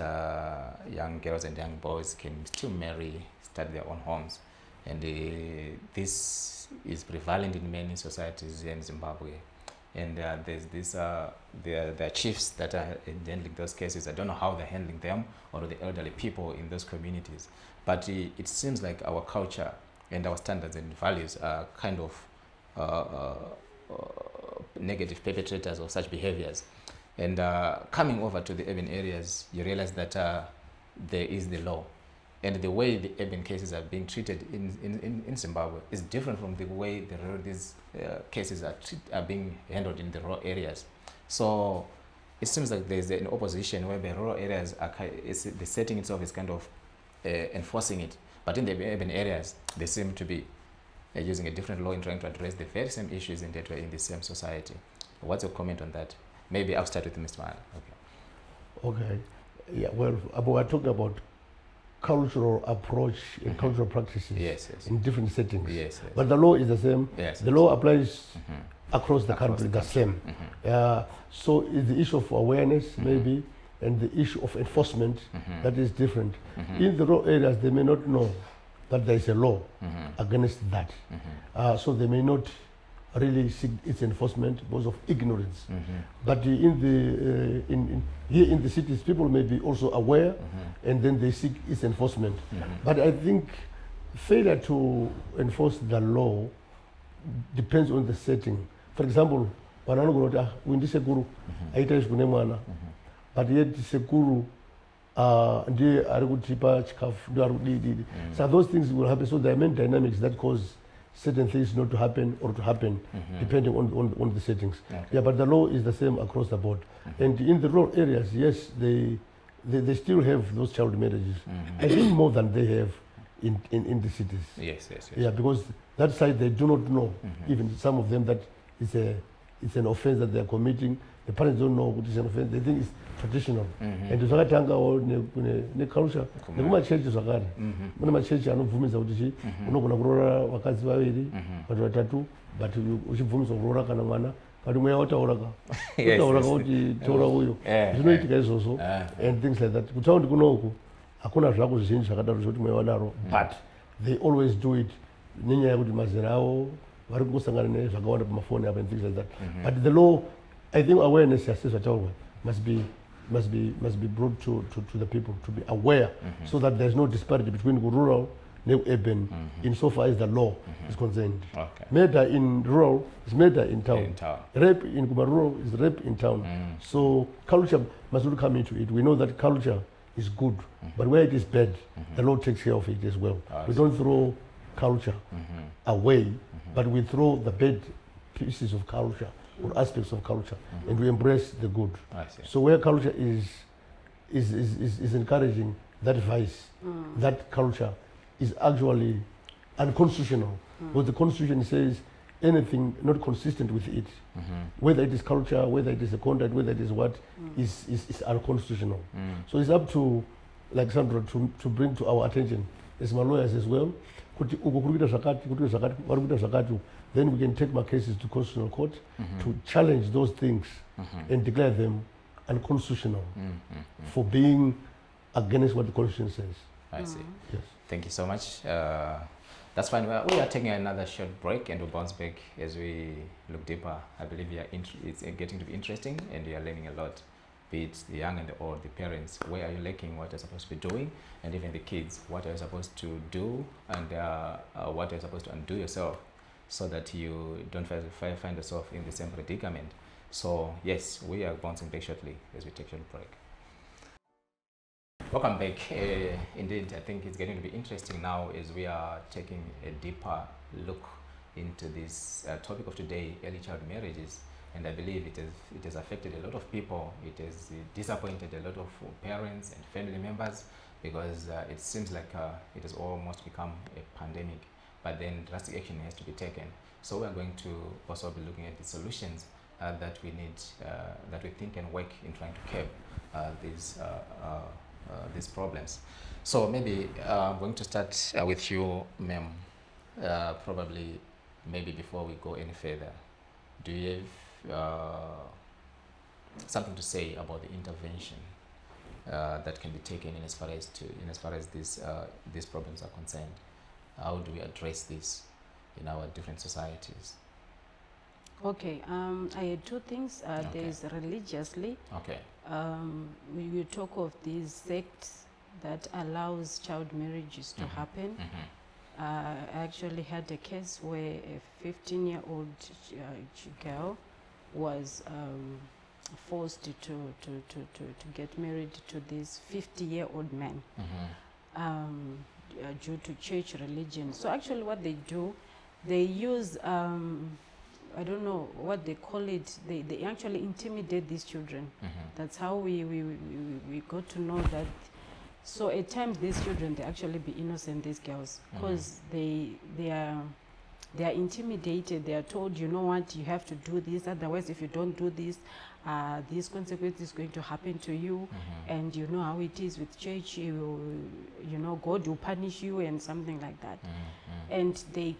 young girls and young boys can still marry, start their own homes, and this is prevalent in many societies here in Zimbabwe. And there's this, there are chiefs that are handling those cases. I don't know how they're handling them, or the elderly people in those communities. But it seems like our culture and our standards and values are kind of negative perpetrators of such behaviors. And coming over to the urban areas, you realize that there is the law. And the way the urban cases are being treated in Zimbabwe is different from the way these cases are being handled in the rural areas. So it seems like there's an opposition where the rural areas the setting itself is kind of enforcing it. But in the urban areas, they seem to be using a different law in trying to address the very same issues in the same society. What's your comment on that? Maybe I'll start with Mr. Mala. Okay. Yeah, well, we're talking about cultural approach and cultural practices in different settings. But the law is the same. The law applies across the country, the same. So it's the issue of awareness, maybe, and the issue of enforcement that is different. In the rural areas, they may not know that there is a law against that. So they may not really seek its enforcement because of ignorance. But here in the cities, people may be also aware, and then they seek its enforcement. But I think failure to enforce the law depends on the setting. For example, but yet sekuru ndiye ari kutipa chikafu ndiye ari kudii. So those things will happen. So there are many dynamics that cause certain things not to happen or to happen depending on the settings. Yeah, but the law is the same across the board. And in the rural areas, yes, they still have those child marriages. I think more than they have in the cities. Yes. Yeah, because that side they do not know, even some of them, that it's an offense that they are committing. The parents don't know what is an offense. They think it's traditional. And zvakatangawo neculture nekumachechi zvakare. Mune machechi anobvumidza kuti unogona kuroora vakadzi vaviri vanhu vatatu, but uchibvumidzwa kuroora kana mwana but mweya watauraka kuti taura uyo. Zvinoitika izvozvo and things like that. Kutaundi kunoku hakuna zvako zvizhinji zvakadaro zvekuti mweya wadaro, but they always do it nenyaya yekuti mazera avo vari kungosangana nezvakawanda pamafoni apa and things like that. But the law, I think awareness must be brought to the people to be aware, so that there's no disparity between rural and urban insofar as the law is concerned. Murder in rural is murder in town. Rape in rural is rape in town. So culture must not come into it. We know that culture is good, but where it is bad, the law takes care of it as well. We don't throw culture away, but we throw the bad pieces of culture or aspects of culture, and we embrace the good. So where culture is encouraging that vice, that culture is actually unconstitutional. Because the Constitution says anything not consistent with it, whether it is culture, whether it is a conduct, whether it is what, is unconstitutional. So it's up to, like Sandra, to bring to our attention, as my lawyers as well, then we can take my cases to Constitutional Court to challenge those things and declare them unconstitutional for being against what the Constitution says. I see. Yes. Thank you so much. That's fine. We are taking another short break and we'll bounce back as we look deeper. I believe it's getting to be interesting and we are learning a lot. Be it the young and the old, the parents, where are you lacking, what you're supposed to be doing, and even the kids, what are you supposed to do and what are you supposed to undo yourself, so that you don't find yourself in the same predicament. So yes, we are bouncing back shortly as we take a short break. Welcome back. Indeed, I think it's getting to be interesting now as we are taking a deeper look into this topic of today, early child marriages. And I believe it has affected a lot of people. It has disappointed a lot of parents and family members, because it seems like it has almost become a pandemic. But then drastic action has to be taken. So we are going to also be looking at the solutions that we need, that we think can work in trying to curb these problems. So maybe I'm going to start with you, ma'am. Probably, maybe before we go any further, do you have something to say about the intervention that can be taken in as far as these problems are concerned? How do we address this in our different societies? Okay, I had two things. There's religiously. Okay. We talk of these sects that allows child marriages to happen. I actually had a case where a 15-year-old girl was forced to get married to this 50-year-old man due to church religion. So actually what they do, they use, I don't know what they call it, they actually intimidate these children. That's how we got to know that. So at times these children, they actually be innocent, these girls, because they are intimidated. They are told, you know what, you have to do this, otherwise if you don't do this, these consequences is going to happen to you. And you know how it is with church, you know, God will punish you and something like that. And they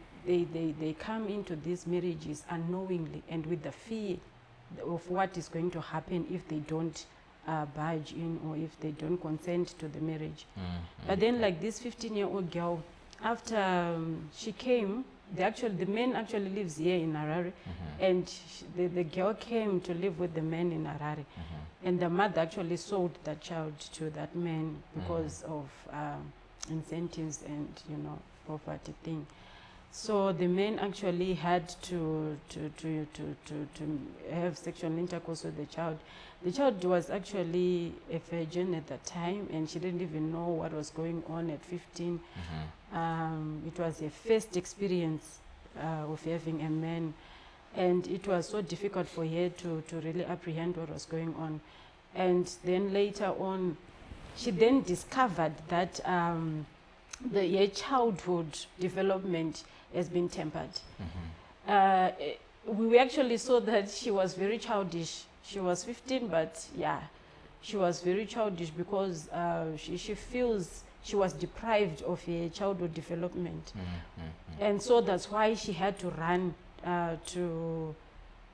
come into these marriages unknowingly and with the fear of what is going to happen if they don't barge in or if they don't consent to the marriage. But then like this 15-year-old girl, after she came, the man actually lives here in Harare, and the girl came to live with the man in Harare, and the mother actually sold that child to that man because of incentives and, you know, property thing. So the man actually had to have sexual intercourse with the child. The child was actually a virgin at that time, and she didn't even know what was going on at 15. It was a first experience of having a man, and it was so difficult for her to really apprehend what was going on. And then later on, she then discovered that her childhood development has been tempered. We actually saw that she was very childish. She was 15, but yeah, she was very childish because she feels she was deprived of her childhood development. And so that's why she had to run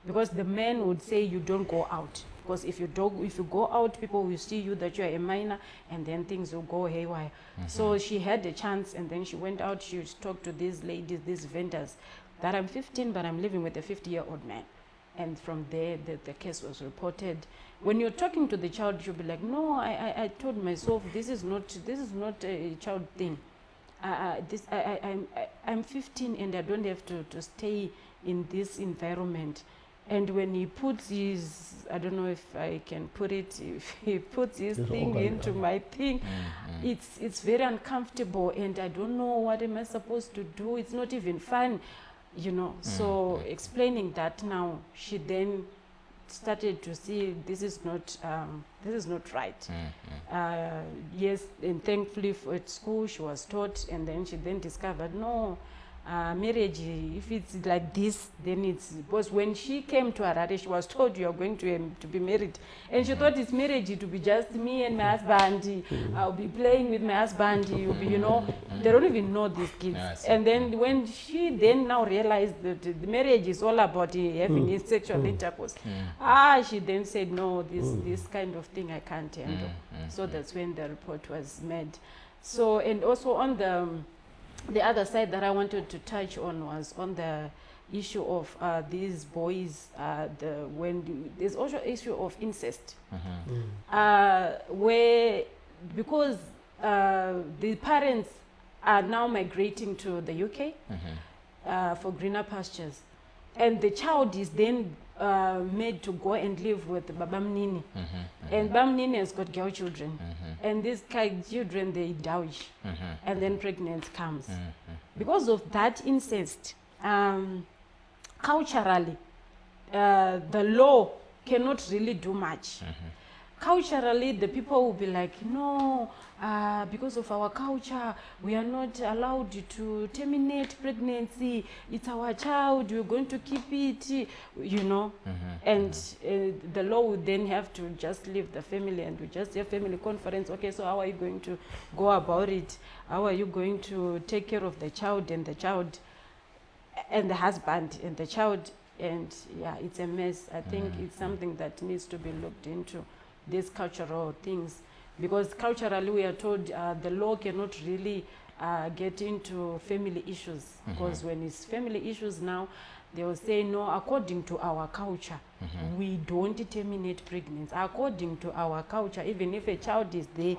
because the man would say, you don't go out. Because if you go out, people will see you that you are a minor, and then things will go haywire. So she had a chance, and then she went out. She talked to these ladies, these vendors, that I'm 15, but I'm living with a 50-year-old man. And from there, the case was reported. When you're talking to the child, you'll be like, no, I told myself this is not a child thing. I'm 15 and I don't have to stay in this environment. And when he puts his, I don't know if I can put it, if he puts his thing into my thing, it's very uncomfortable, and I don't know what am I supposed to do. It's not even fun, you know. So explaining that now, she then started to see this is not right. Yes, and thankfully at school she was taught, and then she then discovered, no, marriage, if it's like this, then it's, because when she came to Harare, she was told you are going to be married, and she thought it's marriage to be just me and my husband. I'll be playing with my husband. You'll be, you know, they don't even know these kids. And then when she then now realized that the marriage is all about having sexual intercourse, she then said, no, this kind of thing I can't handle. So that's when the report was made. So, and also on the other side that I wanted to touch on was on the issue of these boys, there's also issue of incest, where, because the parents are now migrating to the UK for greener pastures, and the child is then made to go and live with Babamnini, and Babamnini has got girl children, and these children, they douche, and then pregnancy comes. Because of that incest, culturally, the law cannot really do much. Culturally, the people will be like, no, because of our culture, we are not allowed to terminate pregnancy. It's our child, we're going to keep it, you know. And the law would then have to just leave the family, and we just have family conference. Okay, so how are you going to go about it? How are you going to take care of the child and the husband and the child? And yeah, it's a mess. I think it's something that needs to be looked into, these cultural things, because culturally we are told the law cannot really get into family issues, because when it's family issues now, they will say, no, according to our culture, we don't terminate pregnancy. According to our culture, even if a child is there,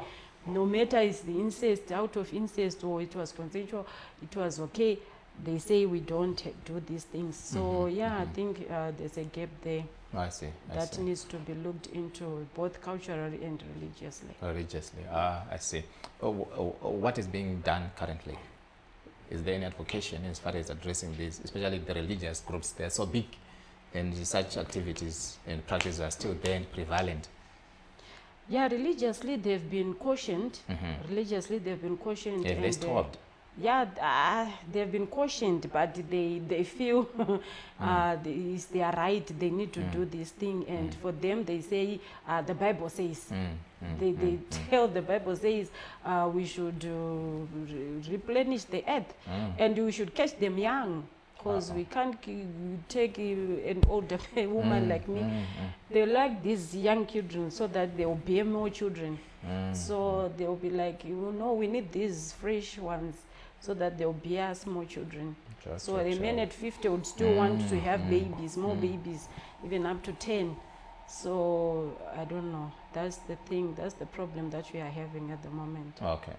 no matter is the incest, out of incest or it was consensual, it was okay. They say we don't do these things. So yeah, I think there's a gap there I see. I that see. needs to be looked into both culturally and religiously. Religiously. I see. What is being done currently? Is there any advocation as far as addressing this, especially the religious groups? They're so big, and such activities and practices are still there and prevalent. Yeah, religiously they've been cautioned. Religiously they've been cautioned. Have they and, stopped? Yeah, they've been cautioned, but they feel it's their right. They need to do this thing, and for them, they say the Bible says. They tell the Bible says we should replenish the earth, and we should catch them young. Because we can't take an older woman like me. They like these young children so that they will bear more children. So they'll be like, we need these fresh ones so that they'll bear more children. So a man at 50 would still want to have babies, more babies, even up to 10. So I don't know. That's the thing. That's the problem that we are having at the moment. Okay.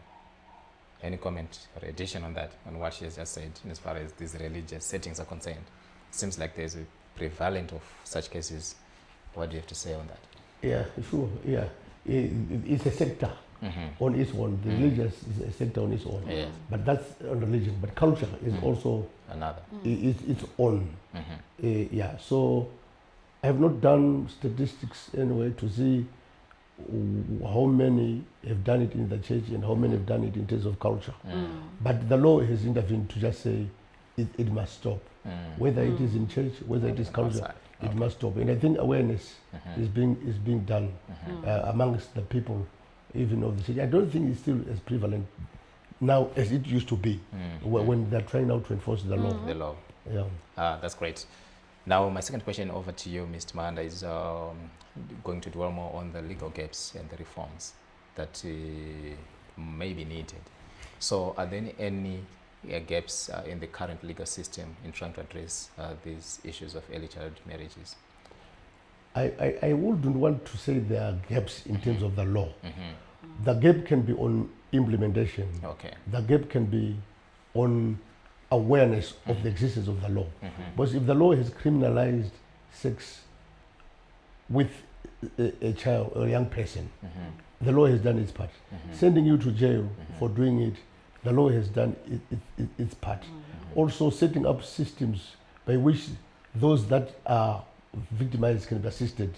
Any comment or addition on that, on what she has just said, as far as these religious settings are concerned? Seems like there's a prevalent of such cases. What do you have to say on that? Yeah, sure. Yeah, it's a sector on its own. The religious is a sector on its own. Yes. But that's on religion. But culture is also Another. its own. Yeah. So I have not done statistics anyway to see how many have done it in the church and how many have done it in terms of culture. But the law has intervened to just say it must stop. Whether it is in church, whether it is culture, Outside. it must stop. And I think awareness is being done amongst the people, even of the city. I don't think it's still as prevalent now as it used to be when they're trying now to enforce the law. The law. Yeah. That's great. Now, my second question over to you, Mr. Manda, is going to dwell more on the legal gaps and the reforms that may be needed. So, are there any gaps in the current legal system in trying to address these issues of early childhood marriages? I wouldn't want to say there are gaps in terms of the law. The gap can be on implementation. Okay. The gap can be on awareness of the existence of the law. Because if the law has criminalized sex with a child or a young person, the law has done its part. Sending you to jail for doing it, the law has done its part. Also setting up systems by which those that are victimized can be assisted.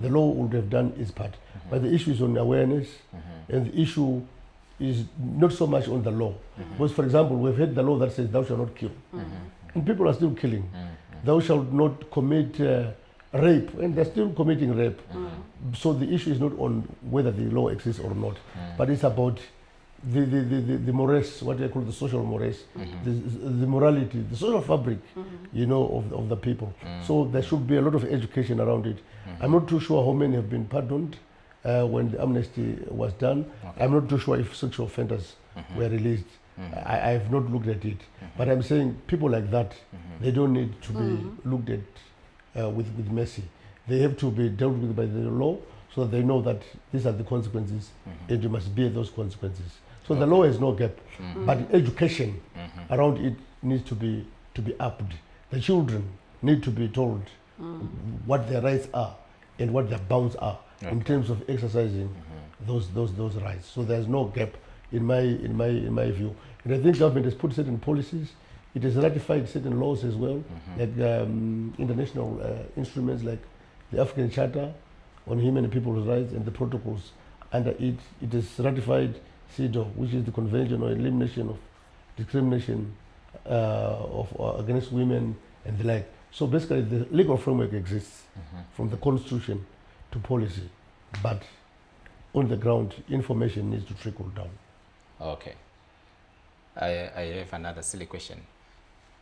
The law would have done its part. But the issue is on awareness, and the issue is not so much on the law. Because, for example, we've had the law that says thou shalt not kill. And people are still killing. Thou shalt not commit rape, and they're still committing rape. So the issue is not on whether the law exists or not, but it's about the mores, what they call the social mores, the morality, the social fabric, of the people. So there should be a lot of education around it. I'm not too sure how many have been pardoned when the amnesty was done. I'm not too sure if sexual offenders were released. I have not looked at it. But I'm saying people like that, they don't need to be looked at with mercy. They have to be dealt with by the law so that they know that these are the consequences and you must bear those consequences. So the law has no gap, but education around it needs to be upped. The children need to be told what their rights are and what their bounds are in terms of exercising those rights. So there's no gap in my view. And I think government has put certain policies. It has ratified certain laws as well, like international instruments like the African Charter on Human and People's Rights and the protocols under it. It has ratified CEDAW, which is the Convention on Elimination of Discrimination against Women and the like. So basically, the legal framework exists from the Constitution to policy, but on the ground, information needs to trickle down. Okay. I have another silly question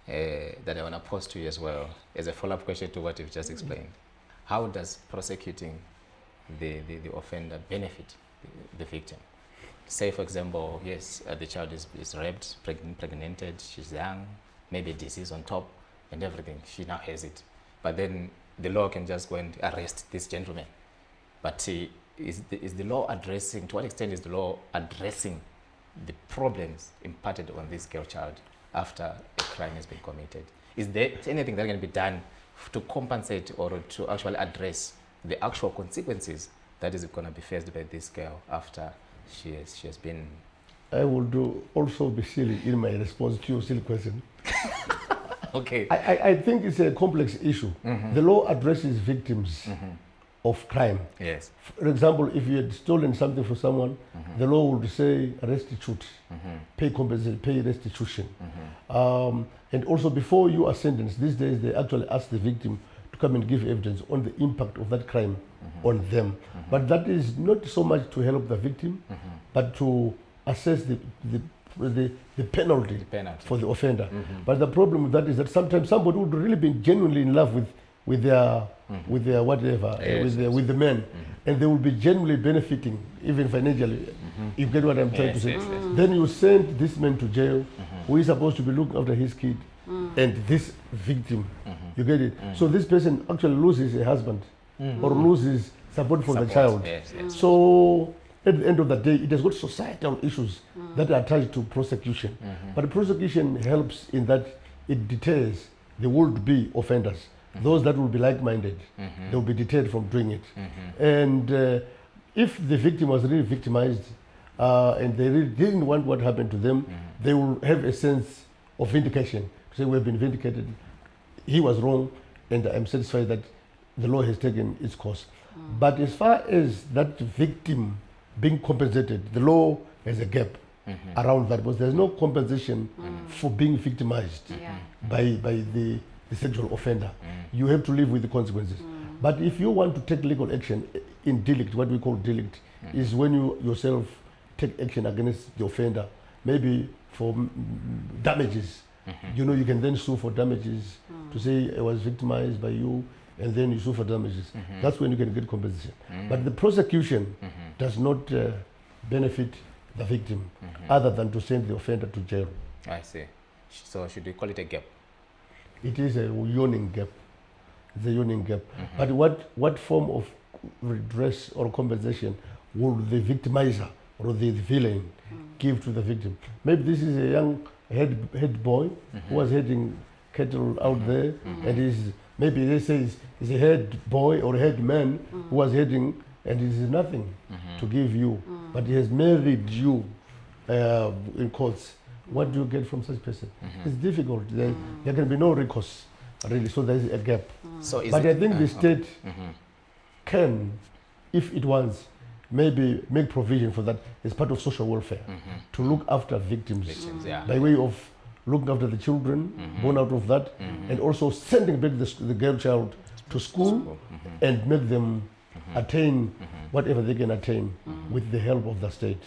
that I want to pose to you as well, as a follow-up question to what you've just explained. How does prosecuting the offender benefit the victim? Say, for example, yes, the child is raped, pregnanted, she's young, maybe a disease on top and everything, she now has it. But then the law can just go and arrest this gentleman. But is the law addressing, to what extent is the law addressing the problems imparted on this girl child after a crime has been committed? Is there anything that can be done to compensate or to actually address the actual consequences that is going to be faced by this girl after she has been... I will also be silly in my response to your silly question. Okay. I think it's a complex issue. The law addresses victims of crime. Yes. For example, if you had stolen something from someone, the law would say restitute, pay compensation, pay restitution. And also before you are sentenced, these days they actually ask the victim to come and give evidence on the impact of that crime on them. But that is not so much to help the victim, but to assess the penalty for the offender. But the problem with that is that sometimes somebody would really be genuinely in love with their whatever, with the man, and they will be genuinely benefiting even financially. You get what I'm trying to say? Yes. Then you send this man to jail, who is supposed to be looking after his kid, and this victim. You get it? So this person actually loses a husband or loses support for the child. Yes. So at the end of the day, it has got societal issues that are tied to prosecution. But prosecution helps in that it deters the would-be offenders. Those that will be like-minded, they will be deterred from doing it. And if the victim was really victimized and they really didn't want what happened to them, they will have a sense of vindication. To say, we've been vindicated, he was wrong, and I'm satisfied that the law has taken its course. But as far as that victim being compensated, the law has a gap around that, because there's no compensation for being victimized by the sexual offender. You have to live with the consequences. But if you want to take legal action in delict, what we call delict, is when you yourself take action against the offender, maybe for damages. You know, you can then sue for damages to say I was victimized by you, and then you sue for damages. That's when you can get compensation. But the prosecution does not benefit the victim other than to send the offender to jail. I see. So should we call it a gap? It is a yawning gap. It's a yawning gap. But what form of redress or compensation would the victimizer or the villain give to the victim? Maybe this is a young head boy who was heading cattle out there, and is maybe they say he's a head boy or a head man who was heading, and it is nothing to give you, but he has married you in courts. What do you get from such person? It's difficult. There can be no recourse, really. So there is a gap. But I think the state can, if it wants, maybe make provision for that as part of social welfare, to look after victims by way of looking after the children born out of that, and also sending back the girl child to school and make them attain whatever they can attain with the help of the state.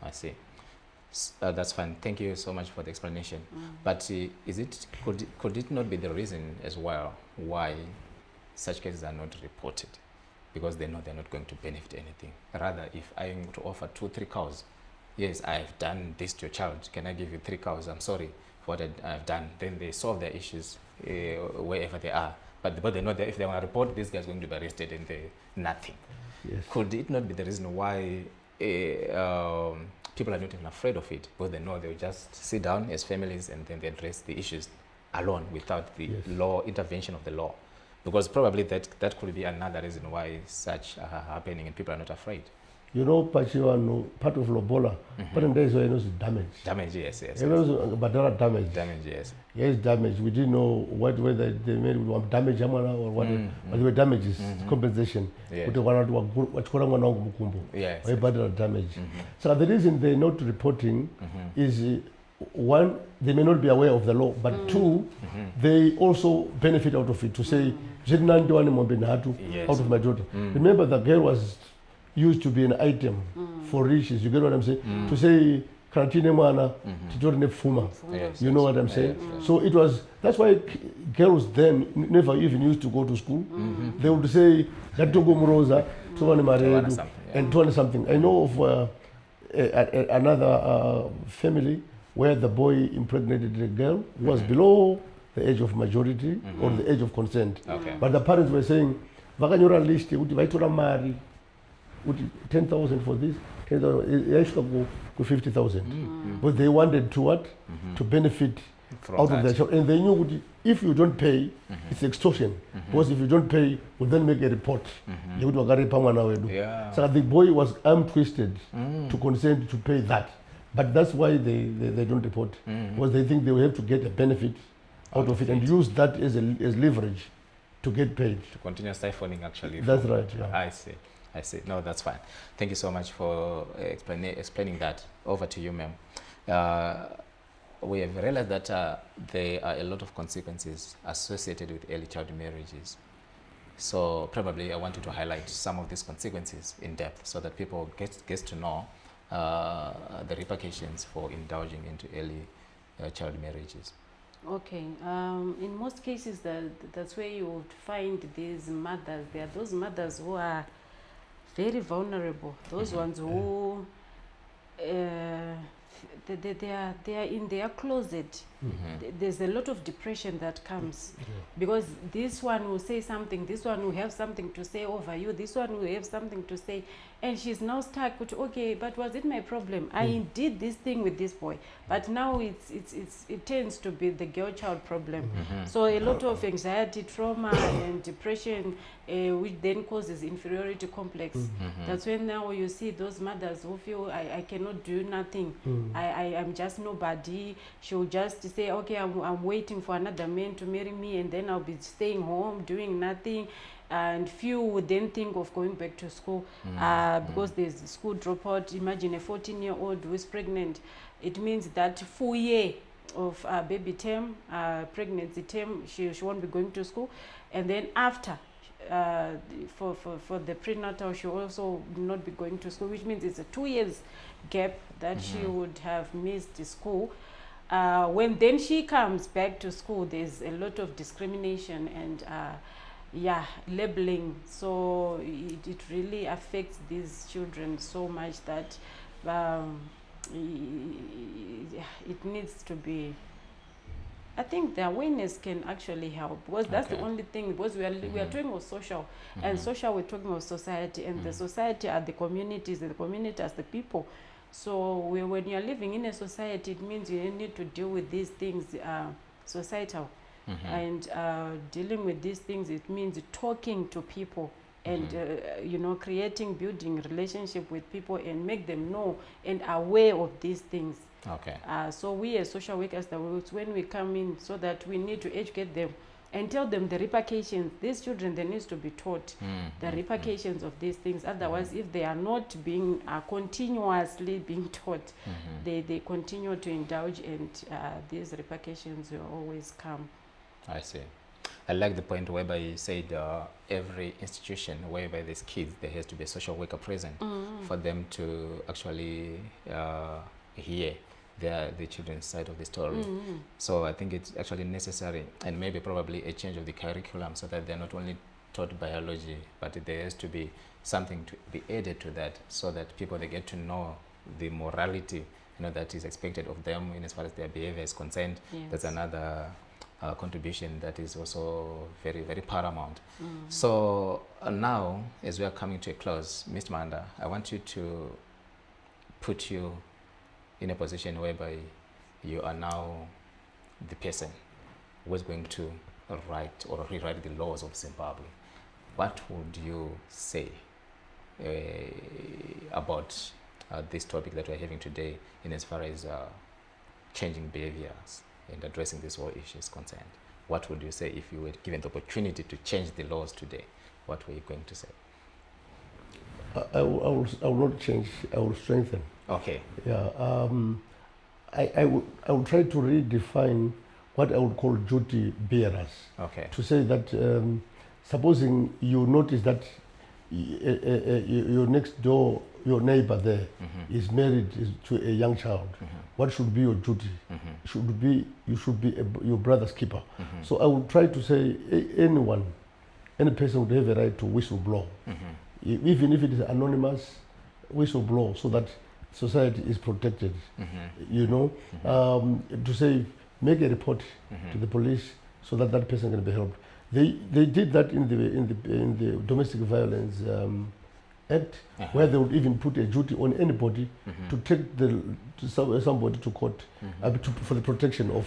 I see. That's fine. Thank you so much for the explanation. But could it not be the reason as well why such cases are not reported? Because they know they're not going to benefit anything. Rather, if I'm to offer 2-3 cows, yes, I've done this to your child, can I give you 3 cows? I'm sorry for what I've done. Then they solve their issues wherever they are. But they know that if they want to report, this guy's going to be arrested and nothing. Yes. Could it not be the reason why people are not even afraid of it? Because they know they'll just sit down as families and then they address the issues alone without the law intervention of the law. Because probably that could be another reason why such are happening and people are not afraid. You know, Pachiwano, part of Lobola, but in days where it was damage. Damage, yes. It was Badara damage. Damage, yes. Yes, damage. We didn't know whether they made damage or what, but there were damages, compensation. Yes. Yes. Damage. So the reason they're not reporting is one, they may not be aware of the law, but two, they also benefit out of it to say, out of my daughter. Remember, the girl was used to be an item for riches. You get what I'm saying? To say, you know what I'm saying? So it was, that's why girls then never even used to go to school. They would say, and 20 something. I know of another family where the boy impregnated a girl who was below the age of majority or the age of consent. Okay. But the parents were saying, vakanyora list kuti vaitora mari 10,000 for this, 10,000, yayishuka ku 50,000. But they wanted to what? To benefit From out that. of their child. And they knew ukuthi if you don't pay, it's extortion. Because if you don't pay, we'll then make a report. Yekuti wakarepa mwana wedu. Yeah. So the boy was arm twisted to consent to pay that. But that's why they don't report. Because they think they will have to get a benefit out of it and use that as leverage to get paid. To continue siphoning, actually. That's from- right, yeah. I see. I see. No, that's fine. Thank you so much for explaining that. Over to you, ma'am. We have realized that there are a lot of consequences associated with early child marriages. So probably I want you to highlight some of these consequences in depth so that people get to know the repercussions for indulging into early child marriages. Okay. In most cases, that's where you would find these mothers. There are those mothers who are very vulnerable. Those ones who they are in their closet. There's a lot of depression that comes because this one will say something, this one will have something to say over you, this one will have something to say, and she's now stuck with, okay, but was it my problem? I did this thing with this boy, but now it tends to be the girl child problem. So a lot of anxiety, trauma, and depression, which then causes inferiority complex. That's when now you see those mothers who feel I cannot do nothing. I am just nobody. She'll just say, okay, I'm waiting for another man to marry me, and then I'll be staying home doing nothing. And few would then think of going back to school because there's school dropout. Imagine a 14-year-old who is pregnant. It means that full year of baby term, pregnancy term, she won't be going to school. And then after, for the prenatal, she also will not be going to school, which means it's a 2 years gap that she would have missed school. When then she comes back to school, there's a lot of discrimination and labeling. So it really affects these children so much that it needs to be, I think the awareness can actually help, because that's the only thing, because we are talking of social, and social we're talking of society, and the society are the communities, and the community as the people. So when you're living in a society, it means you need to deal with these things societal. And dealing with these things, it means talking to people and creating, building relationship with people and make them know and aware of these things. Okay. So we as social workers, when we come in, so that we need to educate them and tell them the repercussions. These children, they need to be taught the repercussions of these things. Otherwise, if they are not being continuously being taught, they continue to indulge, and these repercussions will always come. I see. I like the point whereby you said every institution whereby there's kids, there has to be a social worker present for them to actually hear the children's side of the story. So I think it's actually necessary, and maybe probably a change of the curriculum, so that they're not only taught biology, but there has to be something to be added to that, so that people, they get to know the morality, that is expected of them in as far as their behavior is concerned. Yes. That's another contribution that is also very, very paramount. So now, as we are coming to a close, Mr. Manda, I want you to put you in a position whereby you are now the person who is going to write or rewrite the laws of Zimbabwe. What would you say about this topic that we're having today, in as far as changing behaviors and addressing this whole issue is concerned? What would you say if you were given the opportunity to change the laws today? What were you going to say? I will not change, I will strengthen. Okay. Yeah, I would try to redefine what I would call duty bearers. Okay. To say that, supposing you notice that your next door, your neighbor there, is married to a young child, what should be your duty? You should be your brother's keeper. So I would try to say any person would have a right to whistleblow. Even if it is anonymous, whistleblow, so that society is protected. To say, make a report to the police so that that person can be helped. They did that in the domestic violence Act, where they would even put a duty on anybody to take somebody to court for the protection of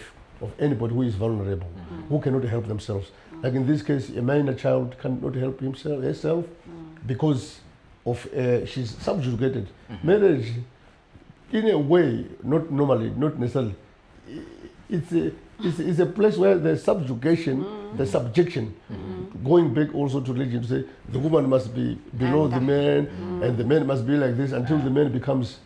anybody who is vulnerable, who cannot help themselves. Like in this case, a minor child cannot help herself because of she's subjugated. Marriage, in a way, not normally, not necessarily. It's a place where there's subjugation, there's subjection. Going back also to religion, to say the woman must be below the man, and the man must be like this until the man becomes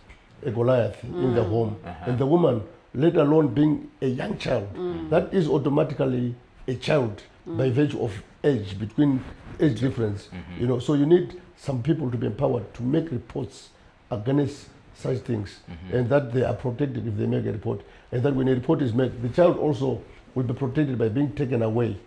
a Goliath in the home, and the woman, let alone being a young child, that is automatically a child by virtue of age, between age difference. You know, so you need some people to be empowered to make reports against such things, and that they are protected if they make a report, and that when a report is made, the child also will be protected by being taken away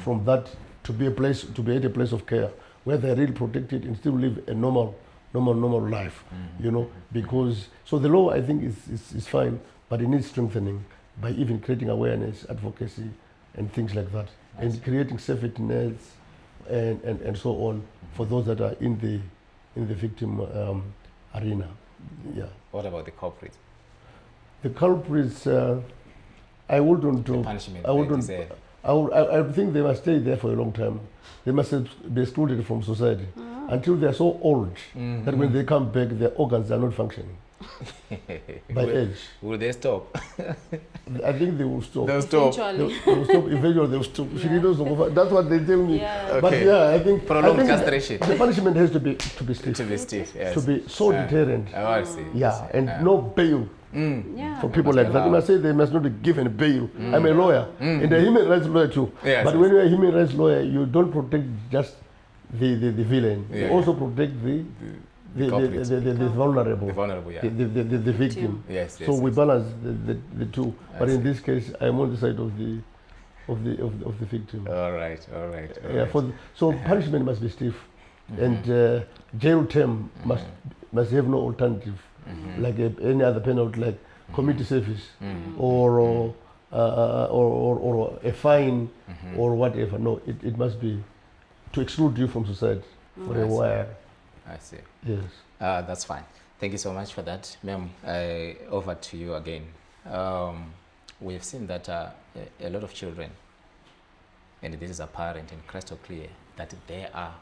from that to be at a place of care where they are really protected and still live a normal life. You know, because so the law, I think, is fine, but it needs strengthening by even creating awareness, advocacy, and things like that, and creating safety nets and so on for those that are in the victim arena. Yeah. What about the culprits? The culprits, I wouldn't. The punishment. I wouldn't. I think they must stay there for a long time. They must be excluded from society until they are so old that when they come back, their organs are not functioning by age. Will they stop? I think they will stop. They'll stop. Eventually. They will stop. Eventually, they will stop. That's what they tell me. Yeah. But Okay. yeah, I think Prolonged castration. The punishment has to be stiff. To be stiff, yes. To be so deterrent. Oh, I see. Yeah, and no bail Yeah. for people must like be that. You allowed. must say they must not be given bail. I'm a lawyer and a human rights lawyer too. Yes, But yes. when you're a human rights lawyer, you don't protect just the villain. Yeah, You yeah. also protect the culprit. vulnerable, The vulnerable, yeah. the victim. Yes, yes. So we yes. balance the two. I But in see. this case, I'm on the side of the victim. All right. Yeah. So punishment must be stiff, and jail term must have no alternative, like any other penalty, like community service or a fine or whatever. No, it must be to exclude you from society for a I see. while. I see. Yes. That's fine. Thank you so much for that. Ma'am, over to you again. We've seen that a lot of children, and this is apparent and crystal clear, that they are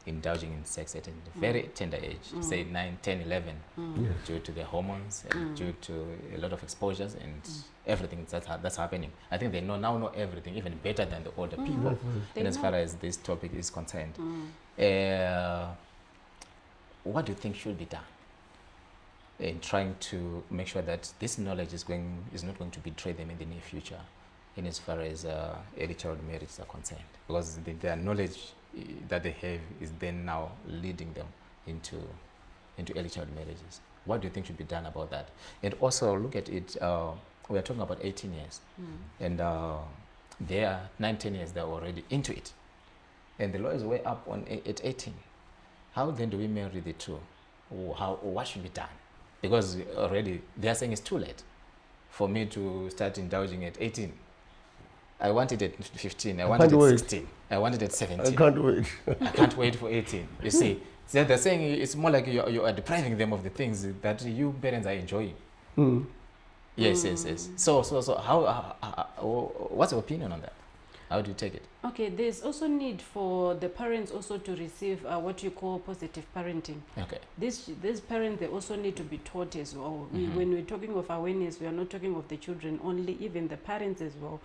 indulging in sex at a very tender age, say 9, 10, 11, Yes. due to the hormones, and due to a lot of exposures and everything that's happening. I think they now know everything, even better than the older people, That's right. They and as know. far as this topic is concerned. What do you think should be done in trying to make sure that this knowledge is not going to betray them in the near future, in as far as early child marriages are concerned? Because their knowledge that they have is then now leading them into early child marriages. What do you think should be done about that? And also look at it, we are talking about 18 years, and they are 9, 10 years, they're already into it. And the law is way up at 18. How then do we marry the two? What should be done? Because already they are saying it's too late for me to start indulging at 18. I wanted it at 15. I wanted it at 16. I wanted it at 17. I can't wait. I can't wait for 18. You see, so they're saying it's more like you are depriving them of the things that you parents are enjoying. Yes. So how what's your opinion on that? How do you take it? Okay, there's also need for the parents also to receive what you call positive parenting. Okay. These parents, they also need to be taught as well. When we're talking of awareness, we are not talking of the children only, even the parents as well.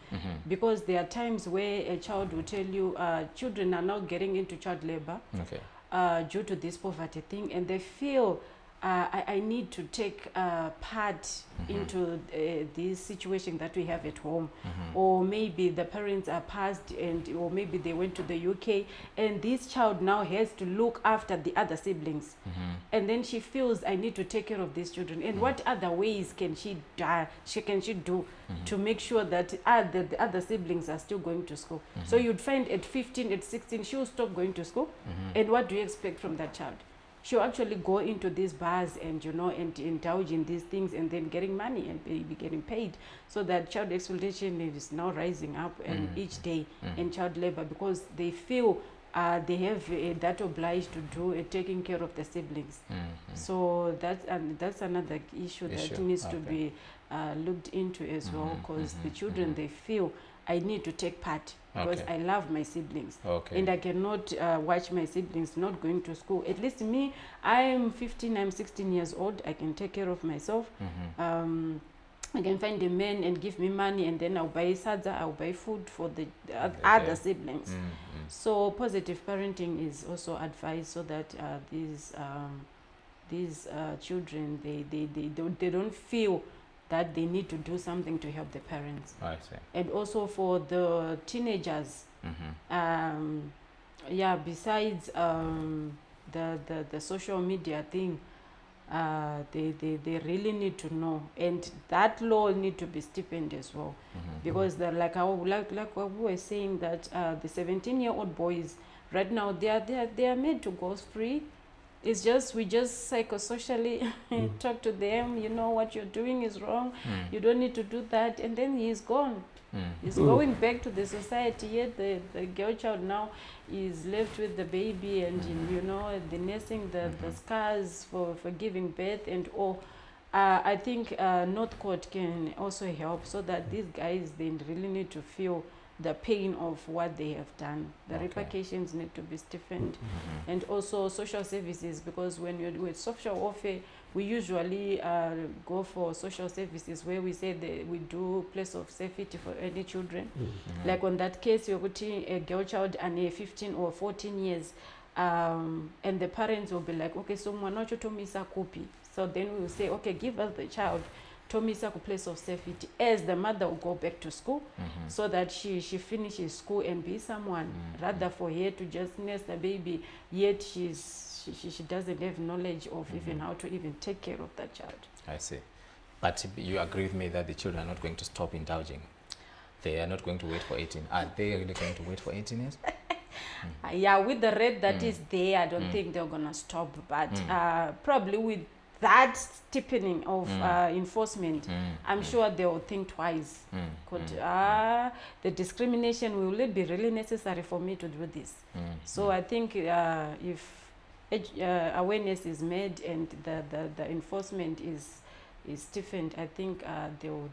Because there are times where a child will tell you children are now getting into child labor due to this poverty thing, and they feel I need to take part into this situation that we have at home. Or maybe the parents are passed, or maybe they went to the UK, and this child now has to look after the other siblings. And then she feels, I need to take care of these children. And what other ways can she do to make sure that the other siblings are still going to school? So you'd find at 15, at 16, she will stop going to school. And what do you expect from that child? She'll actually go into these bars and and indulge in these things, and then getting money and be getting paid. So that child exploitation is now rising up and each day in child labor, because they feel they have that obliged to do taking care of the siblings. So that's another issue that needs to be looked into as well, because the children, they feel I need to take part because I love my siblings, and I cannot watch my siblings not going to school. At least me, I'm 15, I'm 16 years old, I can take care of myself. I can find a man and give me money, and then I'll buy sadza, I'll buy food for the other siblings. So positive parenting is also advised, so that these children, they don't feel that they need to do something to help the parents. I see. And also for the teenagers, besides the social media thing, they really need to know, and that law need to be stiffened as well, because like what we were saying, that the 17-year-old boys right now, they are made to go free. It's just we just psychosocially talk to them. You know what you're doing is wrong. You don't need to do that, and then he's gone. He's going back to the society. Yet the girl child now is left with the baby, and you know, the nursing, the scars for giving birth and all. I think North Court can also help, so that these guys, they really need to feel the pain of what they have done. The repercussions need to be stiffened. And also social services, because when you're with social warfare, we usually go for social services where we say that we do place of safety for any children. Like on that case, you're putting a girl child and 15 or 14 years, and the parents will be like, okay, so mwanacho tomisa kupi. So then we will say, okay, give us the child, tomisa ku place of safety, as the mother will go back to school, so that she finishes school and be someone, rather for her to just nurse the baby, yet she doesn't have knowledge of even how to even take care of that child. I see. But you agree with me that the children are not going to stop indulging? They are not going to wait for 18. Are they really going to wait for 18 years? Yeah, with the rate that is there, I don't think they're going to stop. But probably with that steepening of enforcement, I'm sure they will think twice. The discrimination, will it be really necessary for me to do this? So I think if awareness is made and the enforcement is stiffened, I think they'll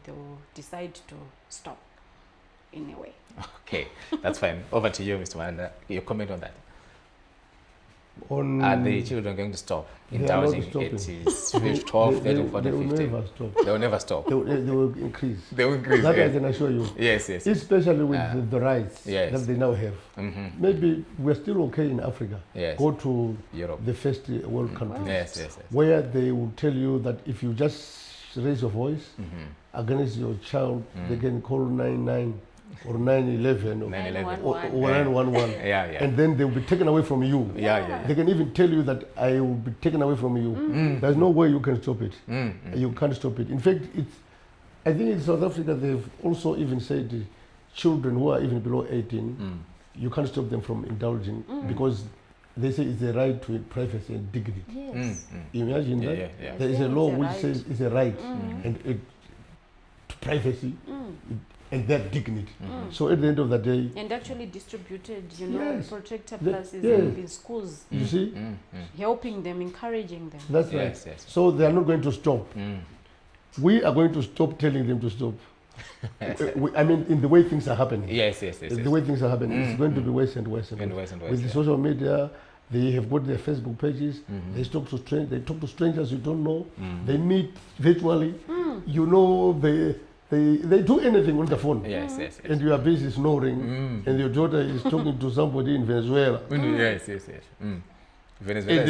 decide to stop in a way. Okay, that's fine. Over to you, Mr. Wanda. Your comment on that? On Are the children going to stop indulging? It is 12, 13, 14, 15. They will never stop. They will never stop. They will increase. They will increase. That I can assure you. Yes. Especially with the rights that they now have. Maybe we're still okay in Africa. Go to Europe, the first world countries. Yes. Where they will tell you that if you just raise your voice against your child, they can call 99 or 911 or 911. And then they will be taken away from you. They can even tell you that I will be taken away from you. There's no way you can stop it. You can't stop it. In fact, I think in South Africa they've also even said children who are even below 18, you can't stop them from indulging because they say it's a right to privacy and dignity. Imagine that. There is a law which says it's a right and to privacy and their dignity. So at the end of the day, and actually distributed, protector classes in schools. You see, helping them, encouraging them. That's right. So they are not going to stop. We are going to stop telling them to stop. I mean, in the way things are happening. Yes. The way things are happening, it's going to be worse and worse and worse. With the social media, they have got their Facebook pages. They talk to strangers you don't know. They meet virtually. You know, they do anything on the phone. Yes. And you are busy snoring, and your daughter is talking to somebody in Venezuela. Yes. Venezuela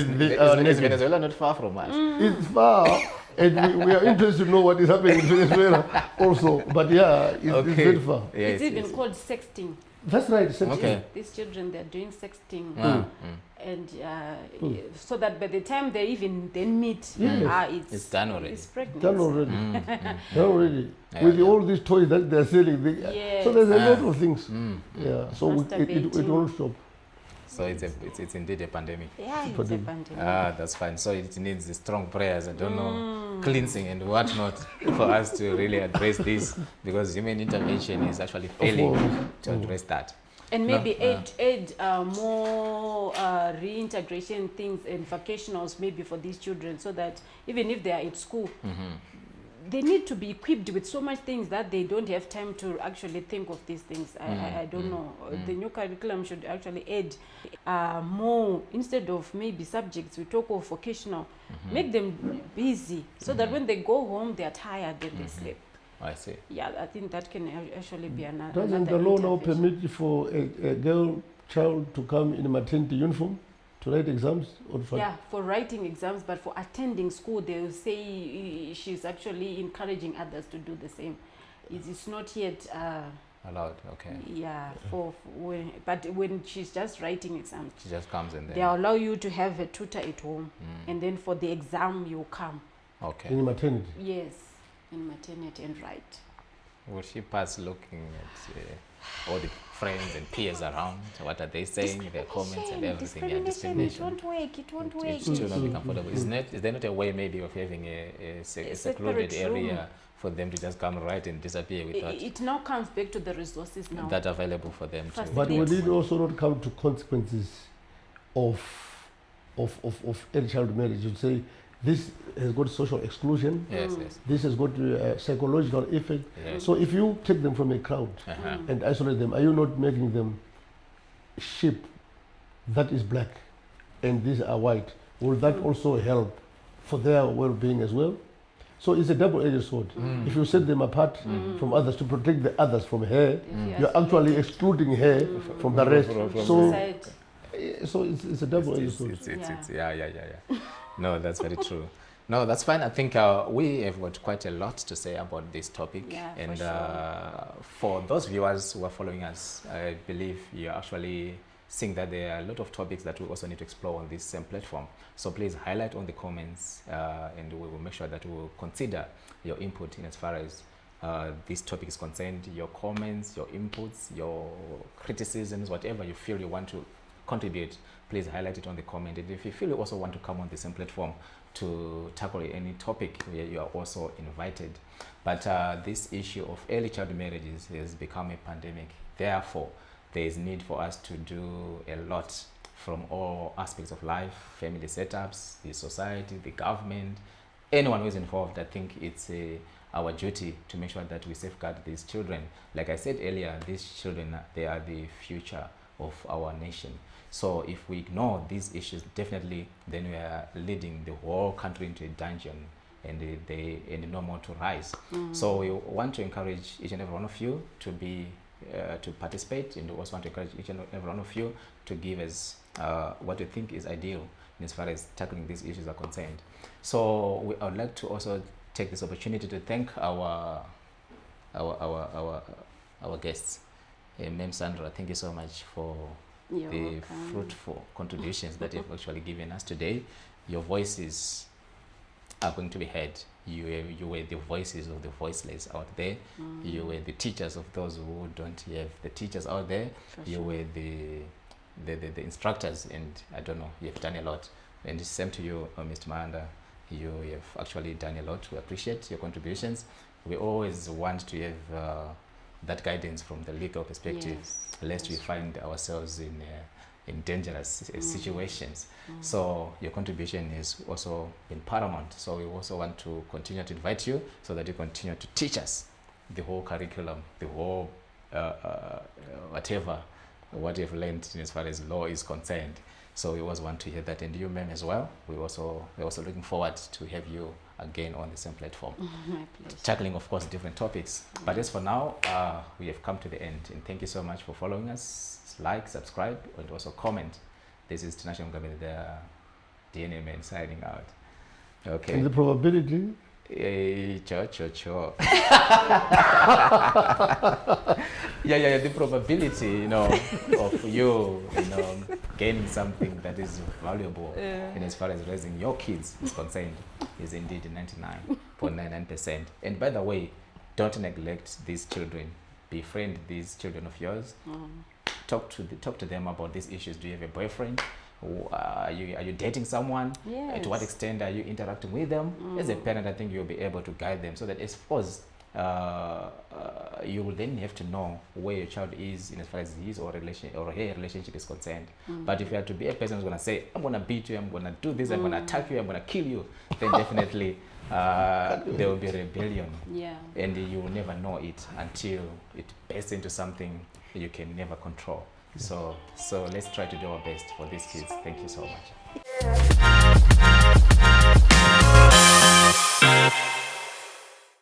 is Venezuela not far from us? It's far, and we are interested to know what is happening in Venezuela also. But it's very far. It's even called sexting. That's right. Okay. These children, they're doing sexting. And so that by the time they meet, it's done already. It's pregnant. Done already. With all these toys that they're selling. So there's a lot of things. So it won't stop. So it's indeed a pandemic. Yeah, it's a pandemic. That's fine. So it needs strong prayers, I don't know, cleansing and whatnot for us to really address this, because human intervention is actually failing to address that. And No, maybe add more reintegration things and vocationals maybe for these children, so that even if they are at school, they need to be equipped with so much things that they don't have time to actually think of these things. I don't know. The new curriculum should actually add more, instead of maybe subjects, we talk of vocational, make them busy so that when they go home, they are tired and they sleep. I see. Yeah, I think that can actually be another. Doesn't the law now permit for a girl child to come in a maternity uniform to write exams? Or Yeah, for writing exams, but for attending school, they will say she's actually encouraging others to do the same. It's not yet Allowed, okay. yeah, but when she's just writing exams, She just comes and then. they allow you to have a tutor at home, and then for the exam you come. Okay. in maternity? Yes, in maternity and write. Will she pass looking at all the friends and peers around? What are they saying? Their comments and everything. Yeah, Discrimination. It won't work. It won't work. It still not be comfortable. Is there not a way maybe of having a secluded separate area room for them to just come right and disappear without It now comes back to the resources now. that available for them to? But will Yes. it also not come to consequences of early child marriage? You'd say this has got social exclusion, Yes, yes. this has got psychological effect. Yes. So if you take them from a crowd Uh-huh. and isolate them, are you not making them sheep that is black and these are white? Will that also help for their well-being as well? So it's a double-edged sword. If you set them apart from others to protect the others from her, you're actually excluding her from the rest. So, Society. so it's a double-edged sword. Yeah. No, that's very true. No, that's fine. I think we have got quite a lot to say about this topic. Yeah, for and sure. for those viewers who are following us, I believe you're actually seeing that there are a lot of topics that we also need to explore on this same platform. So please highlight on the comments and we will make sure that we will consider your input in as far as this topic is concerned, your comments, your inputs, your criticisms, whatever you feel you want to contribute, please highlight it on the comment. And if you feel you also want to come on the same platform to tackle any topic, you are also invited. But this issue of early child marriages has become a pandemic. Therefore, there is need for us to do a lot from all aspects of life, family setups, the society, the government, anyone who is involved. I think it's our duty to make sure that we safeguard these children. Like I said earlier, these children, they are the future of our nation. So if we ignore these issues, definitely then we are leading the whole country into a dungeon and no more to rise. So we want to encourage each and every one of you to be to participate, and we also want to encourage each and every one of you to give us what you think is ideal as far as tackling these issues are concerned. So I would like to also take this opportunity to thank our guests. Ma'am Sandra, thank you so much for You're the welcome. fruitful contributions that you've actually given us today. Your voices are going to be heard. You were the voices of the voiceless out there. You were the teachers of those who don't have the teachers out there. For You sure. were the instructors, and I don't know, you've done a lot. And the same to you, Mr. Mahanda. You have actually done a lot. We appreciate your contributions. We always want to have that guidance from the legal perspective, Yes, lest we that's find ourselves in dangerous situations. So your contribution has also been paramount. So we also want to continue to invite you so that you continue to teach us the whole curriculum, the whole whatever, what you've learned as far as law is concerned. So we always want to hear that, and you, ma'am, as well. We're also looking forward to have you again on the same platform, My pleasure. tackling, of course, different topics. But as for now, we have come to the end, and thank you so much for following us. Like, subscribe, and also comment. This is Tinashe Mugabe, the DNA man, signing out. Okay. And the probability? Sure. Yeah, the probability, of you, gaining something that is valuable, and as far as raising your kids is concerned, is indeed 99.99%. And by the way, don't neglect these children. Befriend these children of yours. Talk to them about these issues. Do you have a boyfriend? Are you dating someone? Yes. To what extent are you interacting with them? As a parent, I think you'll be able to guide them so that, I suppose, you will then have to know where your child is in as far as his or relation or her relationship is concerned. But if you are to be a person who's going to say, I'm going to beat you, I'm going to do this, I'm going to attack you, I'm going to kill you, then definitely there will be rebellion. Yeah. And you will never know it until it bursts into something you can never control. So let's try to do our best for these kids. Thank you so much.